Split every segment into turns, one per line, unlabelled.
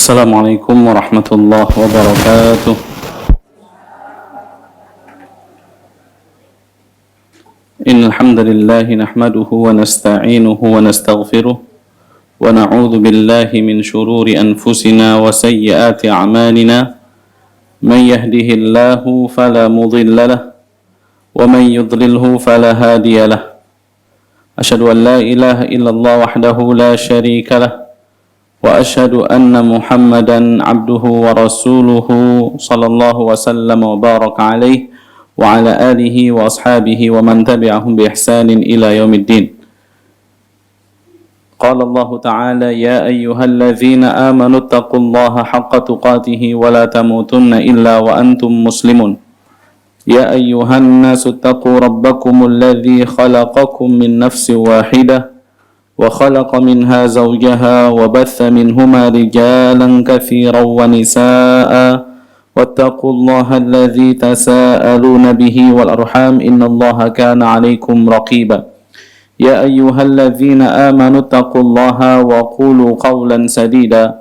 السلام عليكم ورحمة الله وبركاته. إن الحمد لله نحمده ونستعينه ونستغفره ونعوذ بالله من شرور أنفسنا وسيئات أعمالنا. من يهده الله فلا مضل له ومن يضلله فلا هادي له. أشهد أن لا إله إلا الله وحده لا شريك له وأشهد أن محمدا عبده ورسوله صلى الله وسلم وبارك عليه وعلى آله وأصحابه ومن تبعهم بإحسان إلى يوم الدين. قال الله تعالى: يا أيها الذين آمنوا اتقوا الله حق تقاته ولا تموتن إلا وأنتم مسلمون. يا أيها الناس اتقوا ربكم الذي خلقكم من نفس واحدة وخلق منها زوجها وبث منهما رجالا كثيرا ونساء واتقوا الله الذي تساءلون به والأرحام إن الله كان عليكم رقيبا. يا أيها الذين آمنوا اتقوا الله وقولوا قولا سديدا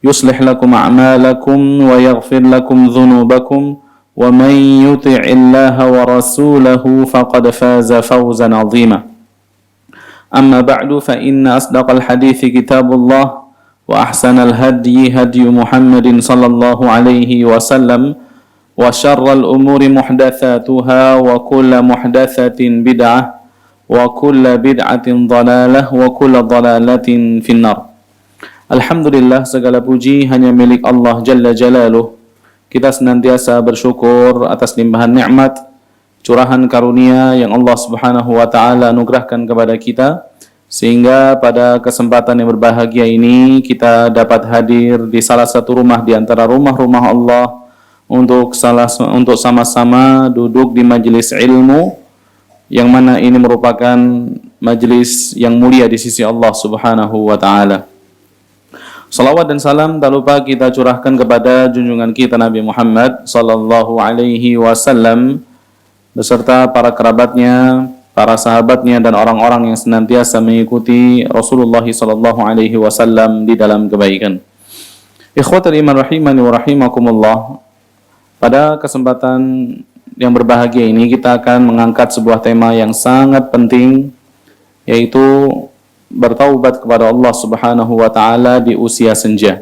يصلح لكم أعمالكم ويغفر لكم ذنوبكم ومن يطع الله ورسوله فقد فاز فوزا عظيما. أما بعد فإن أصدق الحديث كتاب الله وأحسن الهدي هدي محمد صلى الله عليه وسلم وشر الأمور محدثاتها وكل محدثة بدعة وكل بدعة ضلالة وكل ضلالة في النار. Alhamdulillah, segala puji hanya milik Allah Jalla Jalaluh. Kita senantiasa bersyukur atas limpahan nikmat, curahan karunia yang Allah Subhanahu wa taala anugerahkan kepada kita, sehingga pada kesempatan yang berbahagia ini kita dapat hadir di salah satu rumah di antara rumah-rumah Allah untuk sama-sama duduk di majelis ilmu, yang mana ini merupakan majelis yang mulia di sisi Allah Subhanahu wa taala. Salawat dan salam tak lupa kita curahkan kepada junjungan kita Nabi Muhammad sallallahu alaihi wasallam beserta para kerabatnya, para sahabatnya, dan orang-orang yang senantiasa mengikuti Rasulullah sallallahu alaihi wasallam di dalam kebaikan. Ikhwatul iman rahimani wa rahimakumullah. Pada kesempatan yang berbahagia ini kita akan mengangkat sebuah tema yang sangat penting, yaitu bertaubat kepada Allah Subhanahu wa taala di usia senja.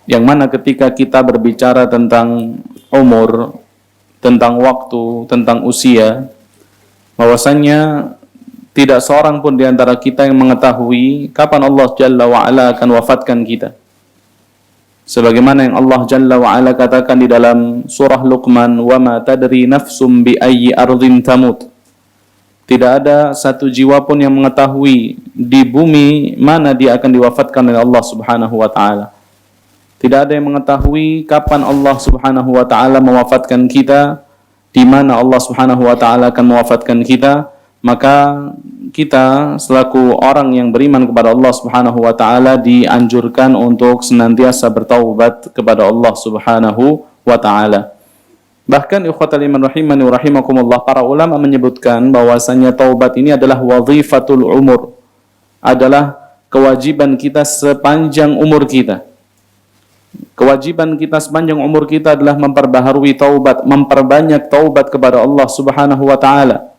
Yang mana ketika kita berbicara tentang umur, tentang waktu, tentang usia, bahwasannya tidak seorang pun di antara kita yang mengetahui kapan Allah Jalla wa'ala akan wafatkan kita. Sebagaimana yang Allah Jalla wa'ala katakan di dalam surah Luqman, wa ma tadri nafsum bi ayyi ardhin tamut. Tidak ada satu jiwa pun yang mengetahui di bumi mana dia akan diwafatkan oleh Allah Subhanahu wa taala. Tidak ada yang mengetahui kapan Allah Subhanahu wa taala mewafatkan kita, di mana Allah Subhanahu wa taala akan mewafatkan kita. Maka kita selaku orang yang beriman kepada Allah Subhanahu wa taala dianjurkan untuk senantiasa bertaubat kepada Allah Subhanahu wa taala. Bahkan ikhwatal iman rahimani wa rahimakumullah, para ulama menyebutkan bahwasanya taubat ini adalah wazifatul umur, adalah kewajiban kita sepanjang umur kita. Kewajiban kita sepanjang umur kita adalah memperbaharui taubat, memperbanyak taubat kepada Allah Subhanahu wa taala.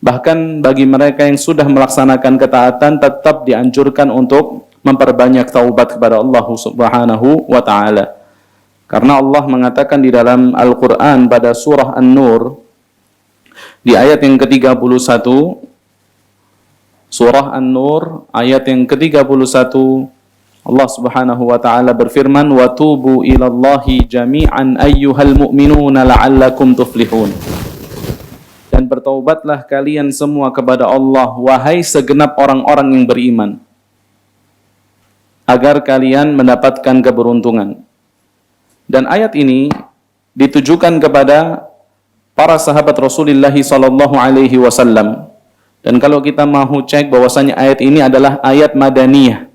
Bahkan bagi mereka yang sudah melaksanakan ketaatan, tetap dianjurkan untuk memperbanyak taubat kepada Allah Subhanahu wa taala. Karena Allah mengatakan di dalam Al-Qur'an pada surah An-Nur di ayat yang ke-31, surah An-Nur ayat yang ke-31, Allah Subhanahu wa taala berfirman, wa tubu ilallahi jami'an ayyuhal mu'minuna la'allakum tuflihun. Dan bertaubatlah kalian semua kepada Allah, wahai segenap orang-orang yang beriman, agar kalian mendapatkan keberuntungan. Dan ayat ini ditujukan kepada para sahabat Rasulullah sallallahu alaihi wasallam. Dan kalau kita mau cek bahwasanya ayat ini adalah ayat madaniyah.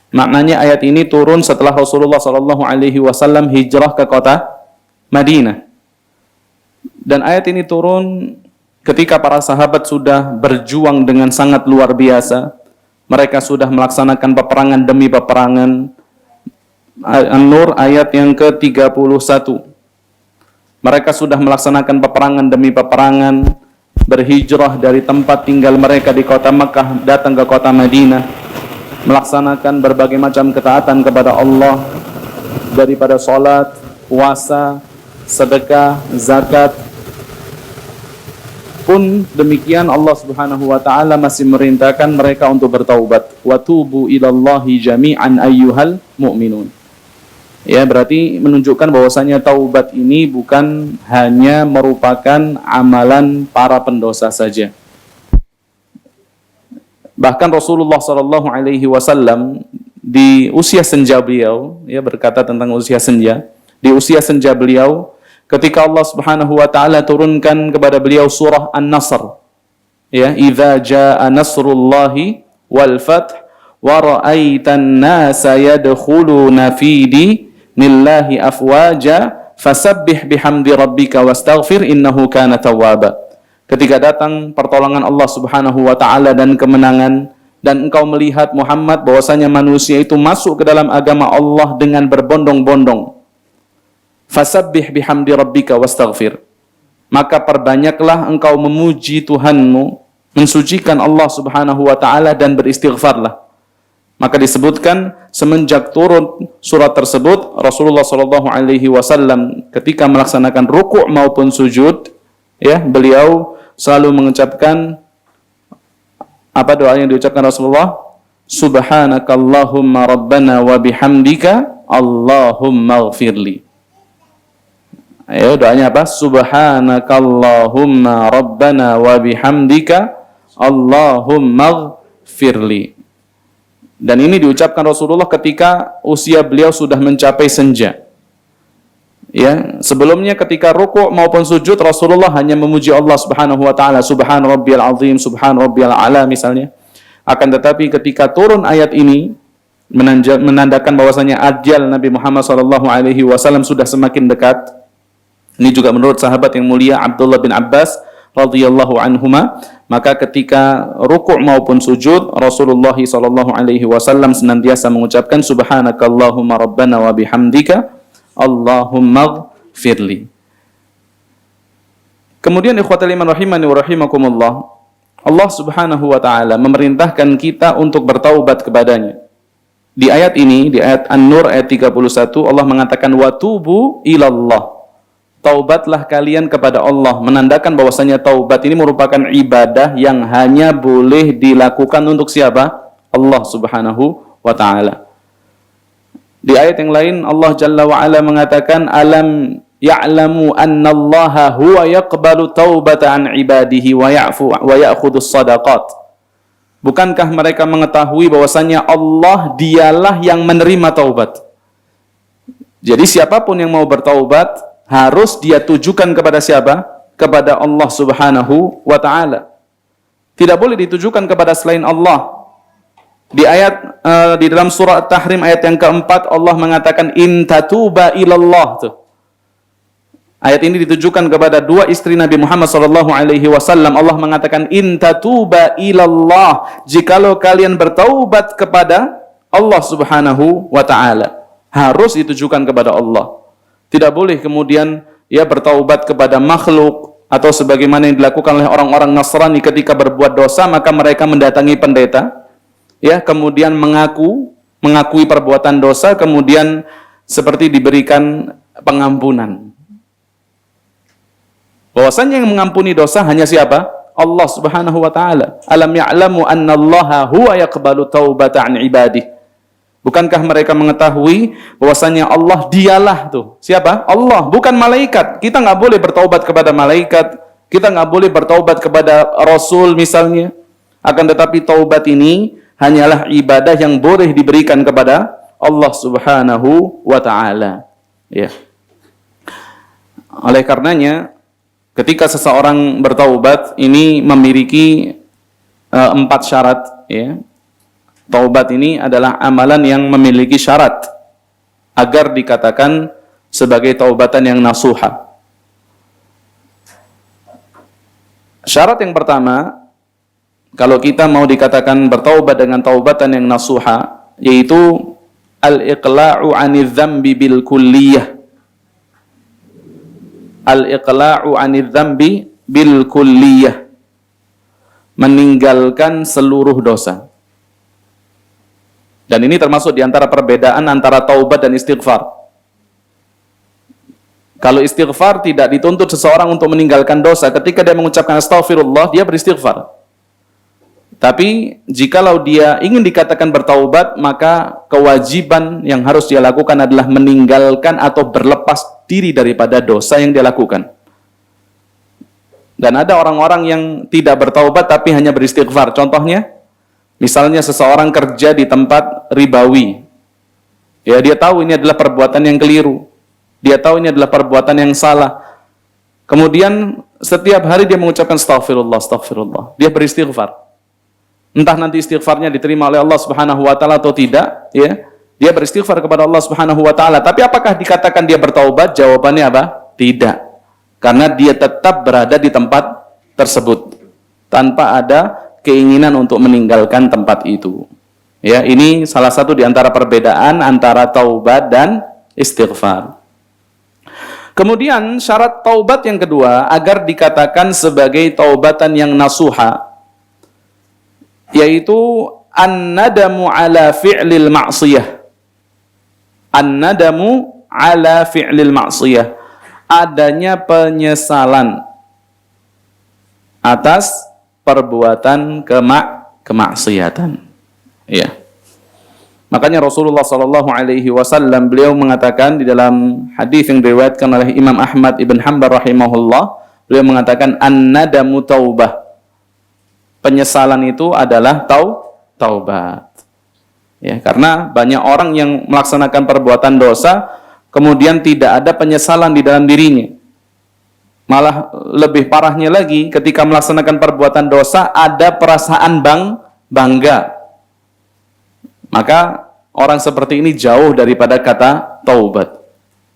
Maknanya ayat ini turun setelah Rasulullah sallallahu alaihi wasallam hijrah ke kota Madinah. Dan ayat ini turun ketika para sahabat sudah berjuang dengan sangat luar biasa Mereka sudah melaksanakan peperangan demi peperangan. An-Nur ayat yang ke-31. Mereka sudah melaksanakan peperangan demi peperangan, berhijrah dari tempat tinggal mereka di kota Makkah datang ke kota Madinah, melaksanakan berbagai macam ketaatan kepada Allah, daripada salat, puasa, sedekah, zakat. Pun demikian Allah Subhanahu wa taala masih merintahkan mereka untuk bertaubat. Wa tubu ilallahi jami'an ayyuhal mu'minun. Ya, berarti menunjukkan bahwasanya taubat ini bukan hanya merupakan amalan para pendosa saja. Bahkan Rasulullah sallallahu alaihi wasallam di usia senja beliau, ya, berkata tentang usia senja, di usia senja beliau ketika Allah Subhanahu wa taala turunkan kepada beliau surah An-Nasr, ya, idza jaa nasrullahi wal fath wa ra'aitan nasa yadkhuluna fi dinillahi afwaja fasabbih bihamdi rabbika wastaghfir innahu kana tawwaba. Ketika datang pertolongan Allah Subhanahu wa taala dan kemenangan, dan engkau melihat Muhammad bahwasanya manusia itu masuk ke dalam agama Allah dengan berbondong-bondong, fasabbih bihamdi rabbika wastaghfir, maka perbanyaklah engkau memuji Tuhanmu, mensucikan Allah Subhanahu wa taala dan beristighfarlah. Maka disebutkan semenjak turun surat tersebut, Rasulullah sallallahu alaihi wasallam ketika melaksanakan ruku' maupun sujud, ya, beliau selalu mengucapkan apa doa yang diucapkan Rasulullah? Subhanakallahumma rabbana wa bihamdika Allahumma ighfirli. Ayo doanya apa? Subhanakallahumma rabbana wa bihamdika Allahumma ighfirli. Dan ini diucapkan Rasulullah ketika usia beliau sudah mencapai senja. Ya, sebelumnya ketika rukuk maupun sujud Rasulullah hanya memuji Allah Subhanahu wa taala, subhan rabbiyal azim, subhan rabbiyal ala misalnya. Akan tetapi ketika turun ayat ini menandakan bahwasanya ajal Nabi Muhammad sallallahu alaihi wasallam sudah semakin dekat. Ini juga menurut sahabat yang mulia Abdullah bin Abbas radhiyallahu anhuma, maka ketika rukuk maupun sujud Rasulullah sallallahu alaihi wasallam senantiasa mengucapkan subhanakallahumma rabbana wa bihamdika Allahumma ighfirli. Kemudian ikhwatal iman rahimani wa rahimakumullah, Allah Subhanahu wa taala memerintahkan kita untuk bertaubat kepadanya. Di ayat ini, di ayat An-Nur ayat 31, Allah mengatakan wa tubu ilallah. Taubatlah kalian kepada Allah, menandakan bahwasanya taubat ini merupakan ibadah yang hanya boleh dilakukan untuk siapa? Allah Subhanahu wa taala. Di ayat yang lain Allah Jalla wa Ala mengatakan alam ya'lamu annallaha huwa yaqbalu taubata an ibadihi wa ya'fu wa ya'khudus sadaqat. Bukankah mereka mengetahui bahwasanya Allah dialah yang menerima taubat? Jadi siapapun yang mau bertaubat harus dia tujukan kepada siapa? Kepada Allah Subhanahu wa taala. Tidak boleh ditujukan kepada selain Allah. Di ayat di dalam surah At-Tahrim ayat yang keempat Allah mengatakan in tatuba ilallah. Tuh. Ayat ini ditujukan kepada dua istri Nabi Muhammad sallallahu alaihi wasallam. Allah mengatakan in tatuba ilallah, jikalau kalian bertaubat kepada Allah Subhanahu wa taala. Harus ditujukan kepada Allah. Tidak boleh kemudian ya bertaubat kepada makhluk atau sebagaimana yang dilakukan oleh orang-orang Nasrani ketika berbuat dosa maka mereka mendatangi pendeta, ya, kemudian mengakui perbuatan dosa, kemudian seperti diberikan pengampunan. Bahwasanya yang mengampuni dosa hanya siapa? Allah Subhanahu wa taala. Alam ya'lamu annallaha huwa yaqbalu taubata an ibadihi. Bukankah mereka mengetahui bahwasanya Allah dialah tuh. Siapa? Allah, bukan malaikat. Kita nggak boleh bertaubat kepada malaikat, kita nggak boleh bertaubat kepada Rasul misalnya. Akan tetapi taubat ini hanyalah ibadah yang boleh diberikan kepada Allah Subhanahu wa taala. Ya. Oleh karenanya, ketika seseorang bertaubat ini memiliki 4 syarat, ya. Taubat ini adalah amalan yang memiliki syarat agar dikatakan sebagai taubatan yang nasuha. Syarat yang pertama, kalau kita mau dikatakan bertaubat dengan taubatan yang nasuha, yaitu al-iqla'u 'anidz dzambi bil kulliyah. Al-iqla'u 'anidz dzambi bil kulliyah. Meninggalkan seluruh dosa. Dan ini termasuk di antara perbedaan antara taubat dan istighfar. Kalau istighfar tidak dituntut seseorang untuk meninggalkan dosa, ketika dia mengucapkan astaghfirullah, dia beristighfar. Tapi jikalau dia ingin dikatakan bertaubat, maka kewajiban yang harus dia lakukan adalah meninggalkan atau berlepas diri daripada dosa yang dia lakukan. Dan ada orang-orang yang tidak bertaubat tapi hanya beristighfar. Contohnya, misalnya seseorang kerja di tempat ribawi. Ya, dia tahu ini adalah perbuatan yang keliru. Dia tahu ini adalah perbuatan yang salah. Kemudian setiap hari dia mengucapkan astaghfirullah, astaghfirullah. Dia beristighfar. Entah nanti istighfarnya diterima oleh Allah Subhanahu wa taala atau tidak, ya. Dia beristighfar kepada Allah Subhanahu wa taala. Tapi apakah dikatakan dia bertaubat? Jawabannya apa? Tidak. Karena dia tetap berada di tempat tersebut tanpa ada keinginan untuk meninggalkan tempat itu. Ya, ini salah satu di antara perbedaan antara taubat dan istighfar. Kemudian syarat taubat yang kedua agar dikatakan sebagai taubatan yang nasuha, yaitu an-nadamu ala fi'lil ma'siyah. An-nadamu ala fi'lil ma'siyah. Adanya penyesalan atas perbuatan kemaksiatan. Ya. Makanya Rasulullah sallallahu alaihi wasallam beliau mengatakan di dalam hadis yang diriwayatkan oleh Imam Ahmad ibn Hanbal rahimahullah, beliau mengatakan an-nadamu taubah. Penyesalan itu adalah taubat. Ya, karena banyak orang yang melaksanakan perbuatan dosa kemudian tidak ada penyesalan di dalam dirinya. Malah lebih parahnya lagi, ketika melaksanakan perbuatan dosa ada perasaan bangga. Maka orang seperti ini jauh daripada kata taubat.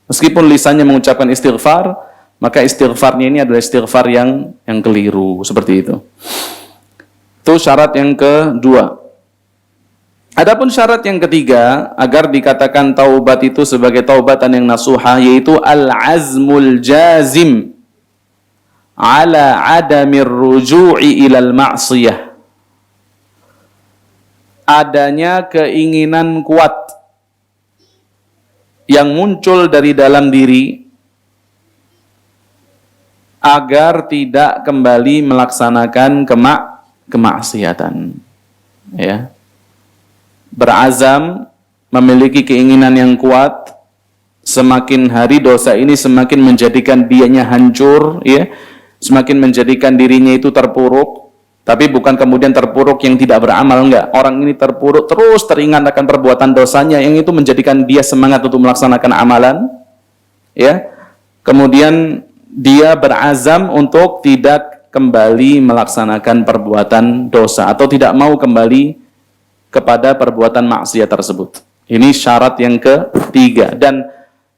Meskipun lisannya mengucapkan istighfar, maka istighfarnya ini adalah istighfar yang keliru, seperti itu. Itu syarat yang kedua. Adapun syarat yang ketiga agar dikatakan taubat itu sebagai taubatan yang nasuha, yaitu al-azmul jazim ala adamir ruju'i ilal ma'siyah. Adanya keinginan kuat yang muncul dari dalam diri agar tidak kembali melaksanakan kemaksiatan. Ya. Berazam, memiliki keinginan yang kuat, semakin hari dosa ini semakin menjadikan dianya hancur, ya, semakin menjadikan dirinya itu terpuruk. Tapi bukan kemudian terpuruk yang tidak beramal, enggak. Orang ini terpuruk terus teringat akan perbuatan dosanya, yang itu menjadikan dia semangat untuk melaksanakan amalan, ya. Kemudian dia berazam untuk tidak kembali melaksanakan perbuatan dosa atau tidak mau kembali kepada perbuatan maksiat tersebut. Ini syarat yang ketiga. Dan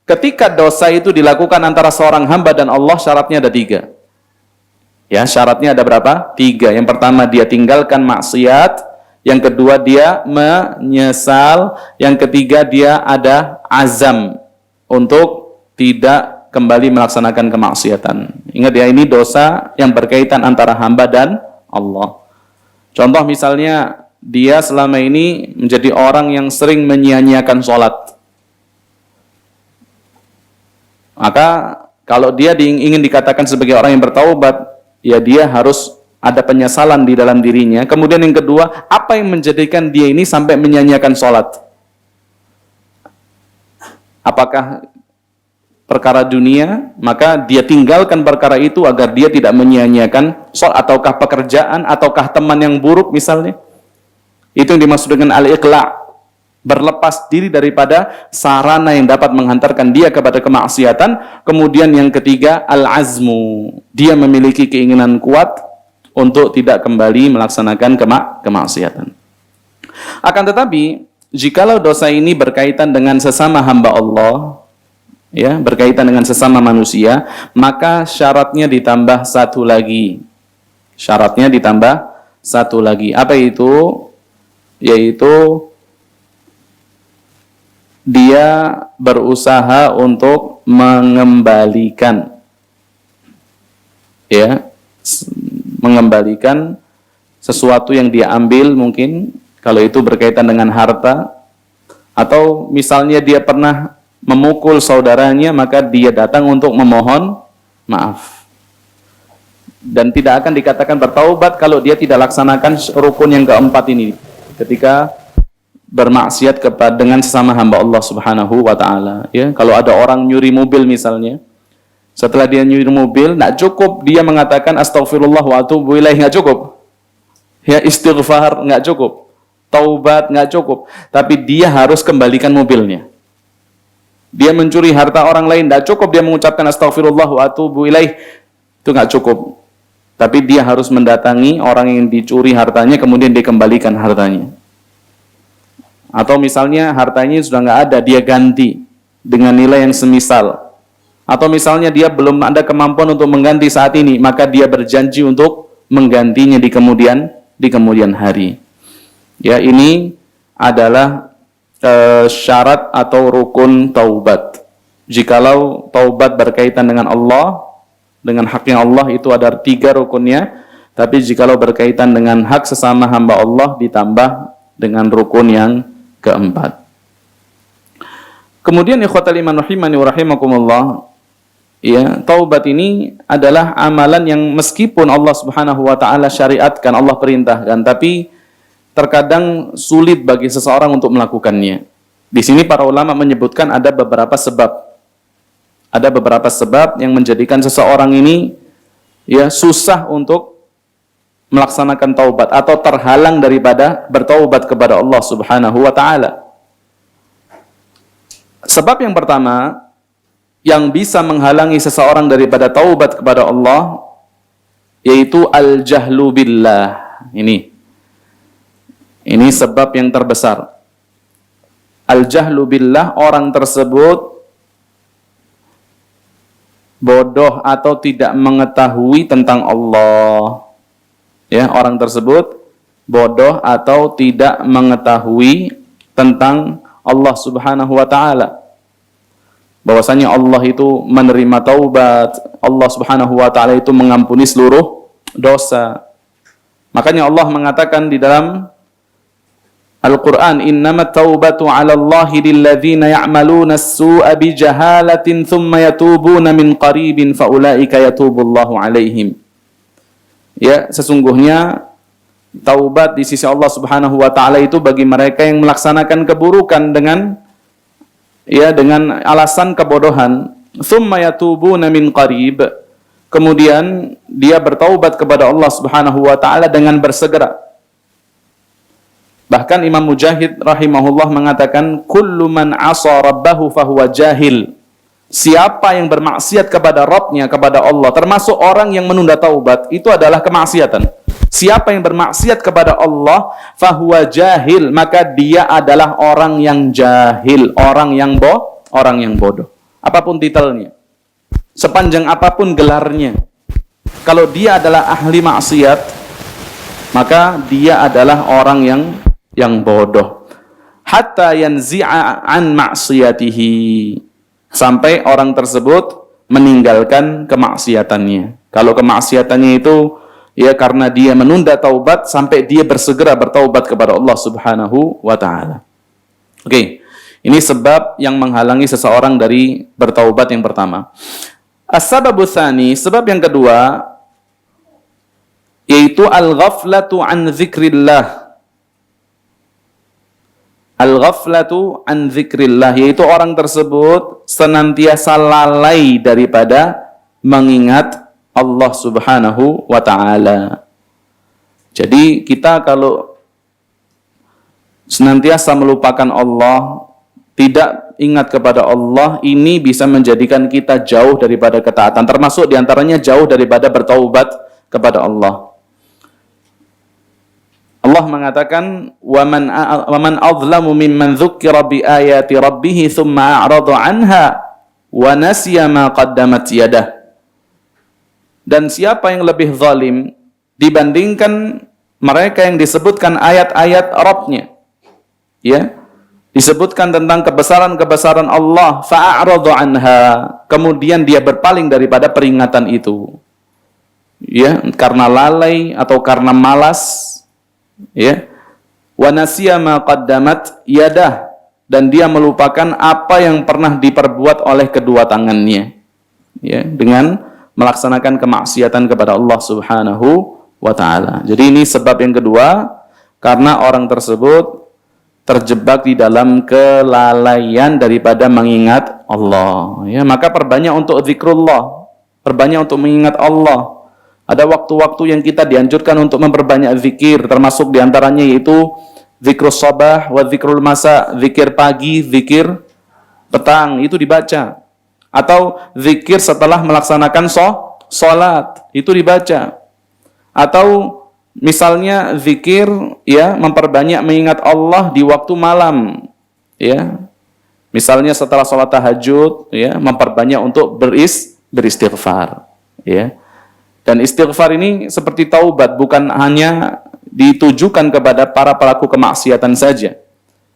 ketika dosa itu dilakukan antara seorang hamba dan Allah, syaratnya ada 3. Ya, syaratnya ada berapa? 3. Yang pertama, dia tinggalkan maksiat. Yang kedua, dia menyesal. Yang ketiga, dia ada azam untuk tidak kembali melaksanakan kemaksiatan. Ingat ya, ini dosa yang berkaitan antara hamba dan Allah. Contoh misalnya, dia selama ini menjadi orang yang sering menyia-nyiakan sholat. Maka kalau dia ingin dikatakan sebagai orang yang bertaubat, ya dia harus ada penyesalan di dalam dirinya. Kemudian yang kedua, apa yang menjadikan dia ini sampai menyia-nyiakan sholat? Apakah perkara dunia? Maka dia tinggalkan perkara itu agar dia tidak menyia-nyiakan sholat. Ataukah pekerjaan, ataukah teman yang buruk misalnya? Itu yang dimaksud dengan al-iqla'. Berlepas diri daripada sarana yang dapat menghantarkan dia kepada kemaksiatan. Kemudian yang ketiga, al-azmu. Dia memiliki keinginan kuat untuk tidak kembali melaksanakan kemaksiatan. Akan tetapi, jikalau dosa ini berkaitan dengan sesama hamba Allah, ya, berkaitan dengan sesama manusia, maka syaratnya ditambah satu lagi. Syaratnya ditambah satu lagi. Apa itu? Yaitu dia berusaha untuk mengembalikan, ya, mengembalikan sesuatu yang dia ambil, mungkin kalau itu berkaitan dengan harta, atau misalnya dia pernah memukul saudaranya, maka dia datang untuk memohon maaf. Dan tidak akan dikatakan bertaubat kalau dia tidak laksanakan rukun yang keempat ini ketika bermaksiat dengan sesama hamba Allah Subhanahu wa taala, ya. Kalau ada orang nyuri mobil misalnya, setelah dia nyuri mobil, enggak cukup dia mengatakan astaghfirullah wa atubu ilaih, enggak cukup. Ya, istighfar enggak cukup. Taubat enggak cukup, tapi dia harus kembalikan mobilnya. Dia mencuri harta orang lain, enggak cukup dia mengucapkan astaghfirullah wa atubu ilaih, itu enggak cukup. Tapi dia harus mendatangi orang yang dicuri hartanya, kemudian dikembalikan hartanya. Atau misalnya hartanya sudah nggak ada, dia ganti dengan nilai yang semisal. Atau misalnya dia belum ada kemampuan untuk mengganti saat ini, maka dia berjanji untuk menggantinya di kemudian hari. Ya, ini adalah syarat atau rukun taubat. Jikalau taubat berkaitan dengan Allah, dengan haknya Allah, itu ada 3 rukunnya. Tapi jikalau berkaitan dengan hak sesama hamba Allah, ditambah dengan rukun yang keempat. Kemudian ikhwatal iman rahimani wa rahimakumullah, ya, taubat ini adalah amalan yang meskipun Allah Subhanahu wa taala syariatkan, Allah perintahkan, tapi terkadang sulit bagi seseorang untuk melakukannya. Di sini para ulama menyebutkan ada beberapa sebab. Ada beberapa sebab yang menjadikan seseorang ini, ya, susah untuk melaksanakan taubat atau terhalang daripada bertaubat kepada Allah Subhanahu wa taala. Sebab yang pertama yang bisa menghalangi seseorang daripada taubat kepada Allah yaitu al-jahlu billah. Ini sebab yang terbesar. Al-jahlu billah, orang tersebut bodoh atau tidak mengetahui tentang Allah. Ya, orang tersebut bodoh atau tidak mengetahui tentang Allah Subhanahu wa taala. Bahwasanya Allah itu menerima taubat, Allah Subhanahu wa taala itu mengampuni seluruh dosa. Makanya Allah mengatakan di dalam Al-Qur'an, innamat taubatu 'ala Allahi lilladzina ya'maluna as-su'a bijahalatin thumma yatubuna min qaribin faulaika yatubullahu 'alaihim. Ya, sesungguhnya taubat di sisi Allah Subhanahu wa taala itu bagi mereka yang melaksanakan keburukan dengan alasan kebodohan, thumma yatubuna min qarib, kemudian dia bertaubat kepada Allah Subhanahu wa taala dengan bersegera. Bahkan Imam Mujahid rahimahullah mengatakan, kullu man 'asa rabbahu fahuwa jahil. Siapa yang bermaksiat kepada Rabbnya, kepada Allah, termasuk orang yang menunda taubat, itu adalah kemaksiatan. Siapa yang bermaksiat kepada Allah, fahuwa jahil, maka dia adalah orang yang jahil, orang yang bodoh. Apapun titelnya, sepanjang apapun gelarnya, kalau dia adalah ahli maksiat, maka dia adalah orang yang bodoh. Hatta yanzi'a an maksiyatihi, sampai orang tersebut meninggalkan kemaksiatannya. Kalau kemaksiatannya itu ya karena dia menunda taubat, sampai dia bersegera bertaubat kepada Allah Subhanahu wa taala. Oke. Ini sebab yang menghalangi seseorang dari bertaubat yang pertama. As-sababu tsani, sebab yang kedua yaitu al-ghaflatu an dzikrillah. Al-ghaflatu an dzikrillah, yaitu orang tersebut senantiasa lalai daripada mengingat Allah Subhanahu wa taala. Jadi kita kalau senantiasa melupakan Allah, tidak ingat kepada Allah, ini bisa menjadikan kita jauh daripada ketaatan, termasuk diantaranya jauh daripada bertaubat kepada Allah. Allah mengatakan, wa man adlamu mimman dzukkira bi ayati rabbih tsumma a'rada 'anha wa nasiya ma qaddamat yadah. Dan siapa yang lebih zalim dibandingkan mereka yang disebutkan ayat-ayat Rabb-nya, ya, disebutkan tentang kebesaran-kebesaran Allah, fa'aradu anha, kemudian dia berpaling daripada peringatan itu, ya, karena lalai atau karena malas, ya, wa nasiya ma qaddamat yadah, dan dia melupakan apa yang pernah diperbuat oleh kedua tangannya, ya, dengan melaksanakan kemaksiatan kepada Allah Subhanahu wa ta'ala. Jadi ini sebab yang kedua, karena orang tersebut terjebak di dalam kelalaian daripada mengingat Allah, ya, maka perbanyak untuk zikrullah, perbanyak untuk mengingat Allah. Ada waktu-waktu yang kita dianjurkan untuk memperbanyak zikir, termasuk diantaranya yaitu zikrul sabah wa zikrul masa, zikir pagi, zikir petang, itu dibaca. Atau zikir setelah melaksanakan sholat, itu dibaca. Atau misalnya zikir, ya, memperbanyak mengingat Allah di waktu malam, ya. Misalnya setelah sholat tahajud, ya, memperbanyak untuk beristighfar, ya. Dan istighfar ini seperti taubat, bukan hanya ditujukan kepada para pelaku kemaksiatan saja.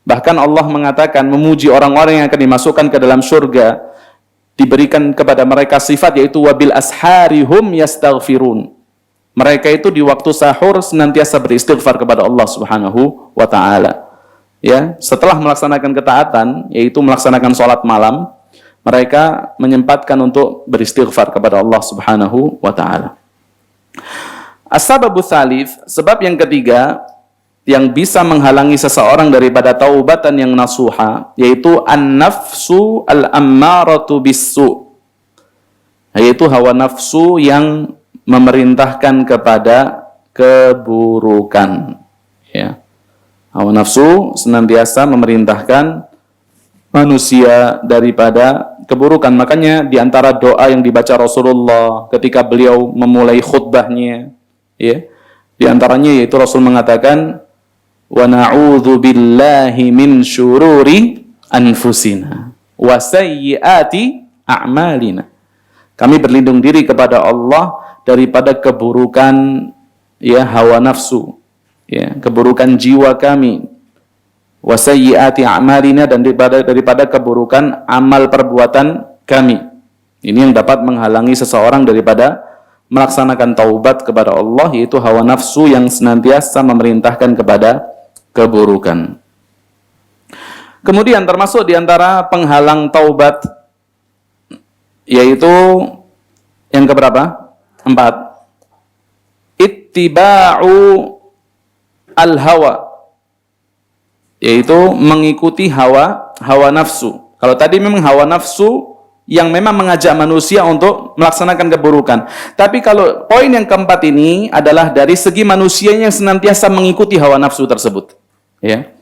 Bahkan Allah mengatakan, memuji orang-orang yang akan dimasukkan ke dalam surga, diberikan kepada mereka sifat yaitu wabil asharihum yastaghfirun. Mereka itu di waktu sahur senantiasa beristighfar kepada Allah Subhanahu wa ta'ala. Ya, setelah melaksanakan ketaatan, yaitu melaksanakan sholat malam, mereka menyempatkan untuk beristighfar kepada Allah Subhanahu wa ta'ala. As-sababu tsalits, sebab yang ketiga yang bisa menghalangi seseorang daripada taubatan yang nasuha, yaitu an-nafsu al-ammaratu bis-su, yaitu hawa nafsu yang memerintahkan kepada keburukan, ya. Hawa nafsu senantiasa memerintahkan manusia daripada keburukan. Makanya di antara doa yang dibaca Rasulullah ketika beliau memulai khutbahnya, ya, di antaranya yaitu Rasul mengatakan, wa na'udzu billahi min syururi anfusina wa sayyiati a'malina. Kami berlindung diri kepada Allah daripada keburukan, ya, hawa nafsu, ya, keburukan jiwa kami, wa sayyiati a'malina, dan daripada keburukan amal perbuatan kami. Ini yang dapat menghalangi seseorang daripada melaksanakan taubat kepada Allah, yaitu hawa nafsu yang senantiasa memerintahkan kepada keburukan. Kemudian termasuk di antara penghalang taubat, yaitu yang keberapa? 4. Ittiba'u al-hawa, yaitu mengikuti hawa nafsu. Kalau tadi memang hawa nafsu yang memang mengajak manusia untuk melaksanakan keburukan. Tapi kalau poin yang keempat ini adalah dari segi manusia yang senantiasa mengikuti hawa nafsu tersebut, ya.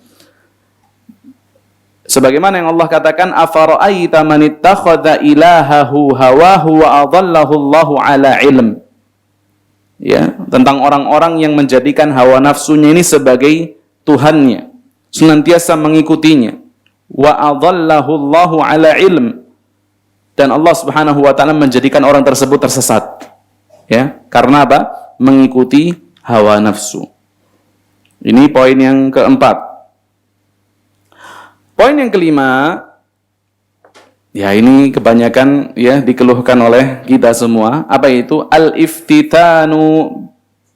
Sebagaimana yang Allah katakan, afara'aita man ittakhadha ilahahu hawahu wa adallahu Allahu ala ilm. Ya, tentang orang-orang yang menjadikan hawa nafsunya ini sebagai tuhannya, senantiasa mengikutinya. Wa adallahu Allahu ala ilm. Dan Allah Subhanahu wa ta'ala menjadikan orang tersebut tersesat. Ya, karena apa? Mengikuti hawa nafsu. Ini poin yang keempat. Poin yang kelima, ya ini kebanyakan ya dikeluhkan oleh kita semua, apa itu? Al-iftitanu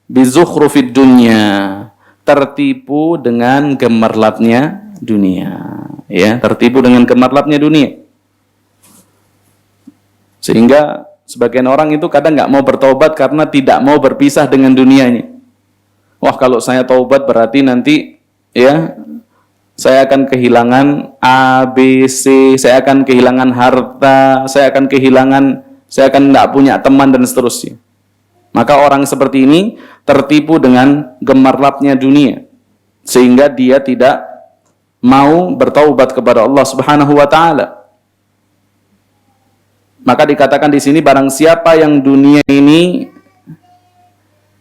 bizukhrufid dunya, tertipu dengan gemerlapnya dunia, ya, tertipu dengan gemerlapnya dunia. Sehingga sebagian orang itu kadang nggak mau bertobat karena tidak mau berpisah dengan dunianya. Wah, kalau saya taubat berarti nanti, ya, saya akan kehilangan A, B, C, saya akan kehilangan harta, saya akan tidak punya teman, dan seterusnya. Maka orang seperti ini tertipu dengan gemerlapnya dunia, sehingga dia tidak mau bertaubat kepada Allah Subhanahu wa ta'ala. Maka dikatakan di sini, barang siapa yang dunia ini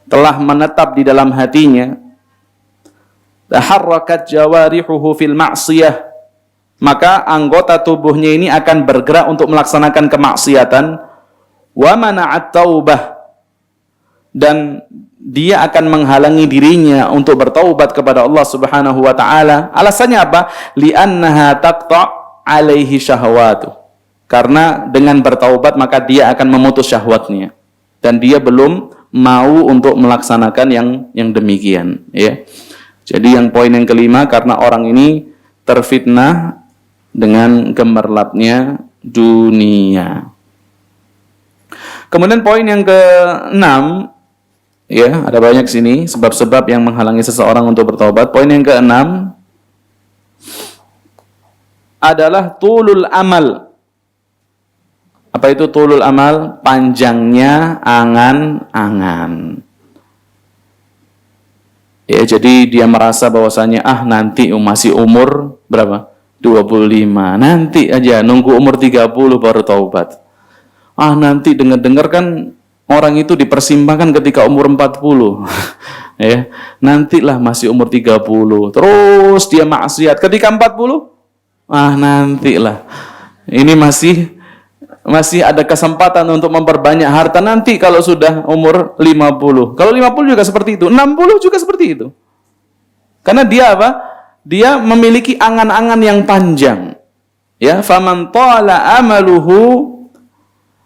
telah menetap di dalam hatinya, taharrakat jawarihuhu fil ma'siyah, maka anggota tubuhnya ini akan bergerak untuk melaksanakan kemaksiatan. Wa mana'at taubah, dan dia akan menghalangi dirinya untuk bertaubat kepada Allah Subhanahu wa taala. Alasannya apa? Li'annaha taqta' alaihi syahwatu. Karena dengan bertaubat maka dia akan memutus syahwatnya dan dia belum mau untuk melaksanakan yang demikian, ya. Jadi yang poin yang kelima, karena orang ini terfitnah dengan gemerlapnya dunia. Kemudian poin yang keenam, ya, ada banyak sini sebab-sebab yang menghalangi seseorang untuk bertaubat. Poin yang keenam adalah tulul amal. Apa itu tulul amal? Panjangnya angan-angan. Ya, jadi dia merasa bahwasanya nanti masih umur berapa? 25. Nanti aja nunggu umur 30 baru taubat. Nanti dengar-dengar kan orang itu dipersimbahkan ketika umur 40. Ya, nantilah masih umur 30. Terus dia maksiat ketika 40. Nantilah. Ini masih ada kesempatan untuk memperbanyak harta nanti kalau sudah umur 50. Kalau 50 juga seperti itu, 60 juga seperti itu. Karena dia apa? Dia memiliki angan-angan yang panjang. Ya, faman tala amaluhu,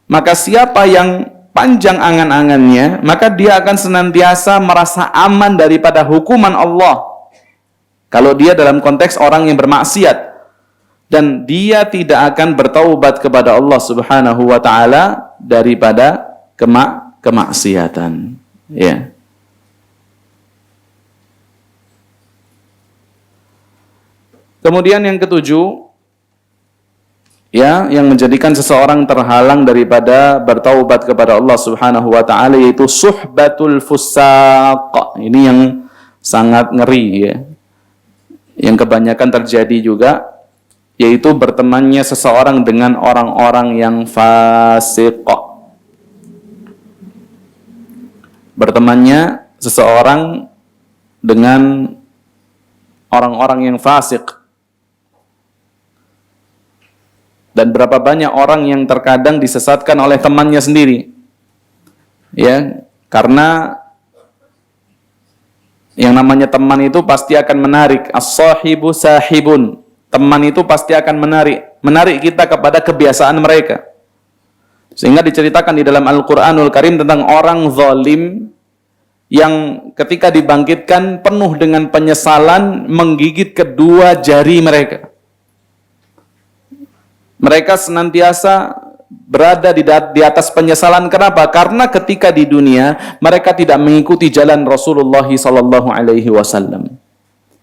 maka siapa yang panjang angan-angannya, maka dia akan senantiasa merasa aman daripada hukuman Allah. Kalau dia dalam konteks orang yang bermaksiat, dan dia tidak akan bertaubat kepada Allah Subhanahu wa taala daripada kemaksiatan, ya. Kemudian yang ketujuh, ya, yang menjadikan seseorang terhalang daripada bertaubat kepada Allah Subhanahu wa taala yaitu suhbatul fusaq. Ini yang sangat ngeri, ya. Yang kebanyakan terjadi juga, yaitu bertemannya seseorang dengan orang-orang yang fasik. Bertemannya seseorang dengan orang-orang yang fasik. Dan berapa banyak orang yang terkadang disesatkan oleh temannya sendiri. Ya, karena yang namanya teman itu pasti akan menarik. As-sahibu sahibun. Teman itu pasti akan menarik kita kepada kebiasaan mereka. Sehingga diceritakan di dalam Al-Qur'anul Karim tentang orang zalim yang ketika dibangkitkan penuh dengan penyesalan menggigit kedua jari mereka. Mereka senantiasa berada di atas penyesalan. Kenapa? Karena ketika di dunia mereka tidak mengikuti jalan Rasulullah sallallahu alaihi wasallam.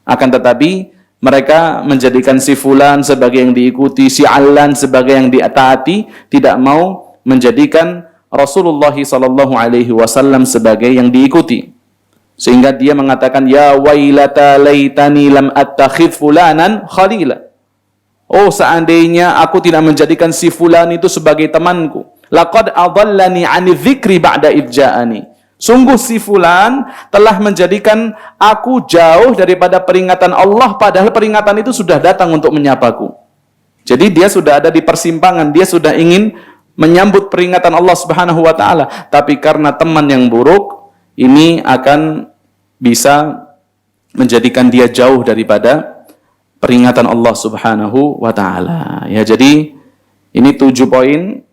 Akan tetapi mereka menjadikan si fulan sebagai yang diikuti, si Alan sebagai yang ditaati, tidak mau menjadikan Rasulullah sallallahu alaihi wasallam sebagai yang diikuti. Sehingga dia mengatakan, ya wailata laitani lam attakhidh fulanan khalila. Oh, seandainya aku tidak menjadikan si fulan itu sebagai temanku. Laqad adallani 'ani dzikri ba'da idja'ani. Sungguh si fulan telah menjadikan aku jauh daripada peringatan Allah, padahal peringatan itu sudah datang untuk menyapaku. Jadi dia sudah ada di persimpangan, dia sudah ingin menyambut peringatan Allah Subhanahu wa taala, tapi karena teman yang buruk, ini akan bisa menjadikan dia jauh daripada peringatan Allah Subhanahu wa taala. Ya, jadi ini 7 poin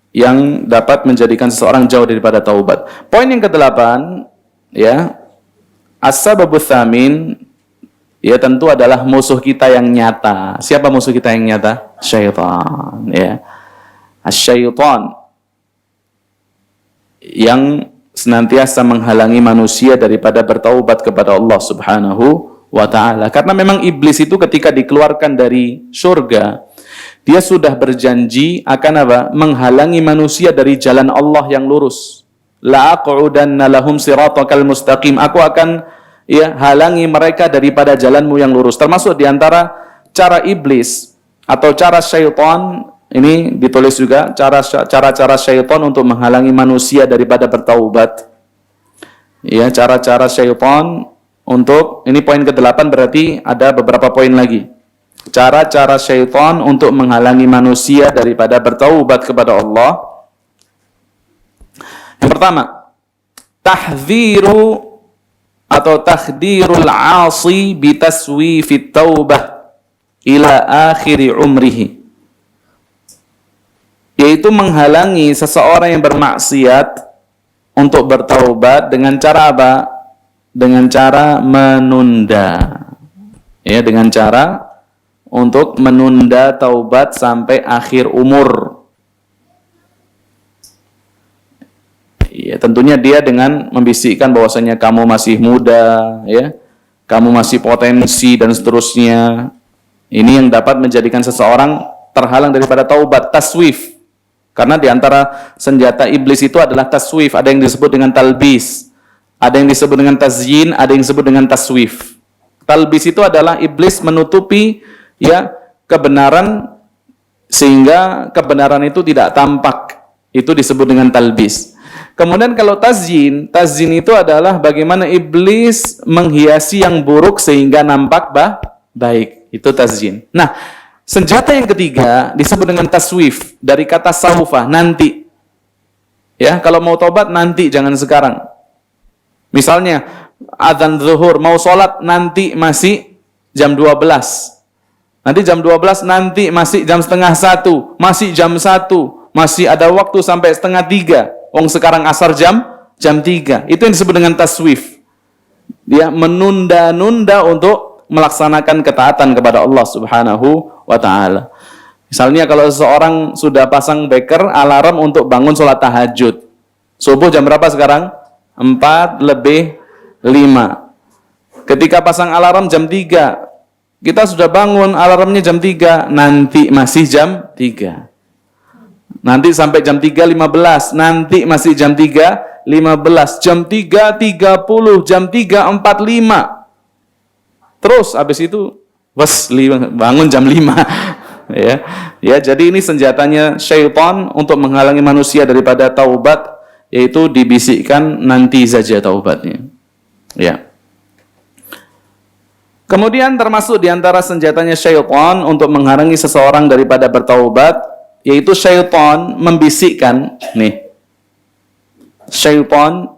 yang dapat menjadikan seseorang jauh daripada taubat. Poin yang ke-8, ya, as-sababus tsamin, ya, tentu adalah musuh kita yang nyata. Siapa musuh kita yang nyata? Syaitan, ya. Asy-syaitan yang senantiasa menghalangi manusia daripada bertaubat kepada Allah Subhanahu wa ta'ala. Karena memang iblis itu ketika dikeluarkan dari surga, dia sudah berjanji akan apa? Menghalangi manusia dari jalan Allah yang lurus. La aqudanna lahum siratakal mustaqim. Aku akan, ya, halangi mereka daripada jalanmu yang lurus. Termasuk diantara cara iblis atau cara syaitan, ini ditulis juga cara-cara syaitan untuk menghalangi manusia daripada bertaubat. Ya, cara-cara syaitan untuk, ini poin ke-8, berarti ada beberapa poin lagi. Cara-cara syaitan untuk menghalangi manusia daripada bertaubat kepada Allah. Yang pertama, tahdziru atau takhdirul 'asi bitaswifit taubah ila akhiri umrihi, yaitu menghalangi seseorang yang bermaksiat untuk bertaubat dengan cara apa? Dengan cara menunda. Ya, dengan cara untuk menunda taubat sampai akhir umur. Ya, tentunya dia dengan membisikkan bahwasanya kamu masih muda, ya. Kamu masih potensi dan seterusnya. Ini yang dapat menjadikan seseorang terhalang daripada taubat, taswif. Karena di antara senjata iblis itu adalah taswif. Ada yang disebut dengan talbis, ada yang disebut dengan tazyin, ada yang disebut dengan taswif. Talbis itu adalah iblis menutupi ya kebenaran sehingga kebenaran itu tidak tampak. Itu disebut dengan talbis. Kemudian kalau tazyin itu adalah bagaimana iblis menghiasi yang buruk sehingga nampak baik. Itu tazyin. Nah, senjata yang ketiga disebut dengan taswif, dari kata saufa, nanti. Ya, kalau mau tobat nanti, jangan sekarang. Misalnya adzan zuhur, mau sholat nanti masih jam 12. Nanti jam 12, nanti masih jam setengah 1, masih jam 1, masih ada waktu sampai setengah 3. Wong sekarang asar jam 3. Itu yang disebut dengan taswif. Dia menunda-nunda untuk melaksanakan ketaatan kepada Allah Subhanahu wa ta'ala. Misalnya kalau seseorang sudah pasang beker, alarm untuk bangun sholat tahajud. Subuh jam berapa sekarang? 4:05. Ketika pasang alarm jam 3, kita sudah bangun, alarmnya jam 3, nanti masih jam 3. Nanti sampai jam 3:15, nanti masih jam 3:15, jam 3:30, jam 3:45. Terus habis itu bangun jam 5. Ya, jadi ini senjatanya syaitan untuk menghalangi manusia daripada taubat, yaitu dibisikkan nanti saja taubatnya. Ya. Kemudian termasuk di antara senjatanya syaitan untuk menghalangi seseorang daripada bertaubat, yaitu syaitan membisikkan syaitan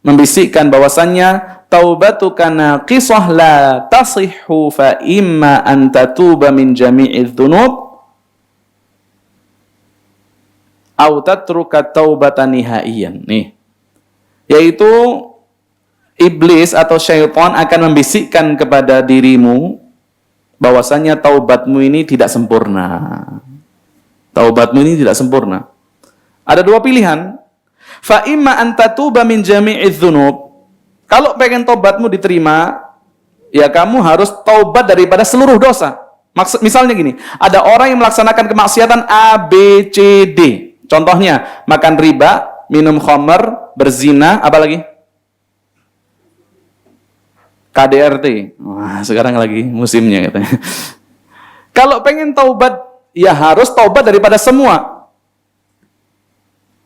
membisikkan bahwasannya taubatuka naqisah la tasihhu fa imma an tatuba min jami'idz dzunub aw tatruka taubatan nihaiyan. Yaitu iblis atau syaitan akan membisikkan kepada dirimu bahwasanya taubatmu ini tidak sempurna. Taubatmu ini tidak sempurna. Ada dua pilihan. Fa imma an tatuba min jami'idz dzunub. Kalau pengen taubatmu diterima, ya kamu harus taubat daripada seluruh dosa. Misalnya gini, ada orang yang melaksanakan kemaksiatan A, B, C, D. Contohnya, makan riba, minum khamr, berzina, apa lagi? KDRT. Wah, sekarang lagi musimnya katanya. Kalau pengen taubat, ya harus taubat daripada semua.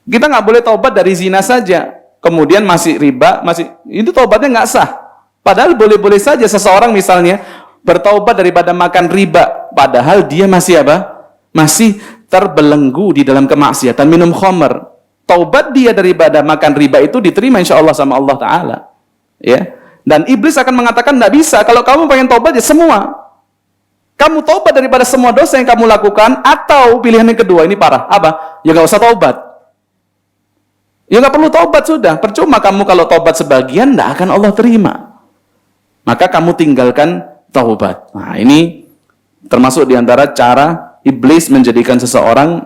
Kita nggak boleh taubat dari zina saja. Kemudian masih riba, itu taubatnya nggak sah. Padahal boleh-boleh saja seseorang misalnya bertaubat daripada makan riba, padahal dia masih apa? Masih terbelenggu di dalam kemaksiatan, minum khamr. Taubat dia daripada makan riba itu diterima insya Allah sama Allah Ta'ala. Ya. Dan iblis akan mengatakan, nggak bisa, kalau kamu pengen taubat ya semua. Kamu taubat daripada semua dosa yang kamu lakukan, atau pilihan yang kedua, ini parah, apa? Ya nggak usah taubat. Ya nggak perlu taubat sudah, percuma kamu kalau taubat sebagian, nggak akan Allah terima. Maka kamu tinggalkan taubat. Nah, ini termasuk diantara cara iblis menjadikan seseorang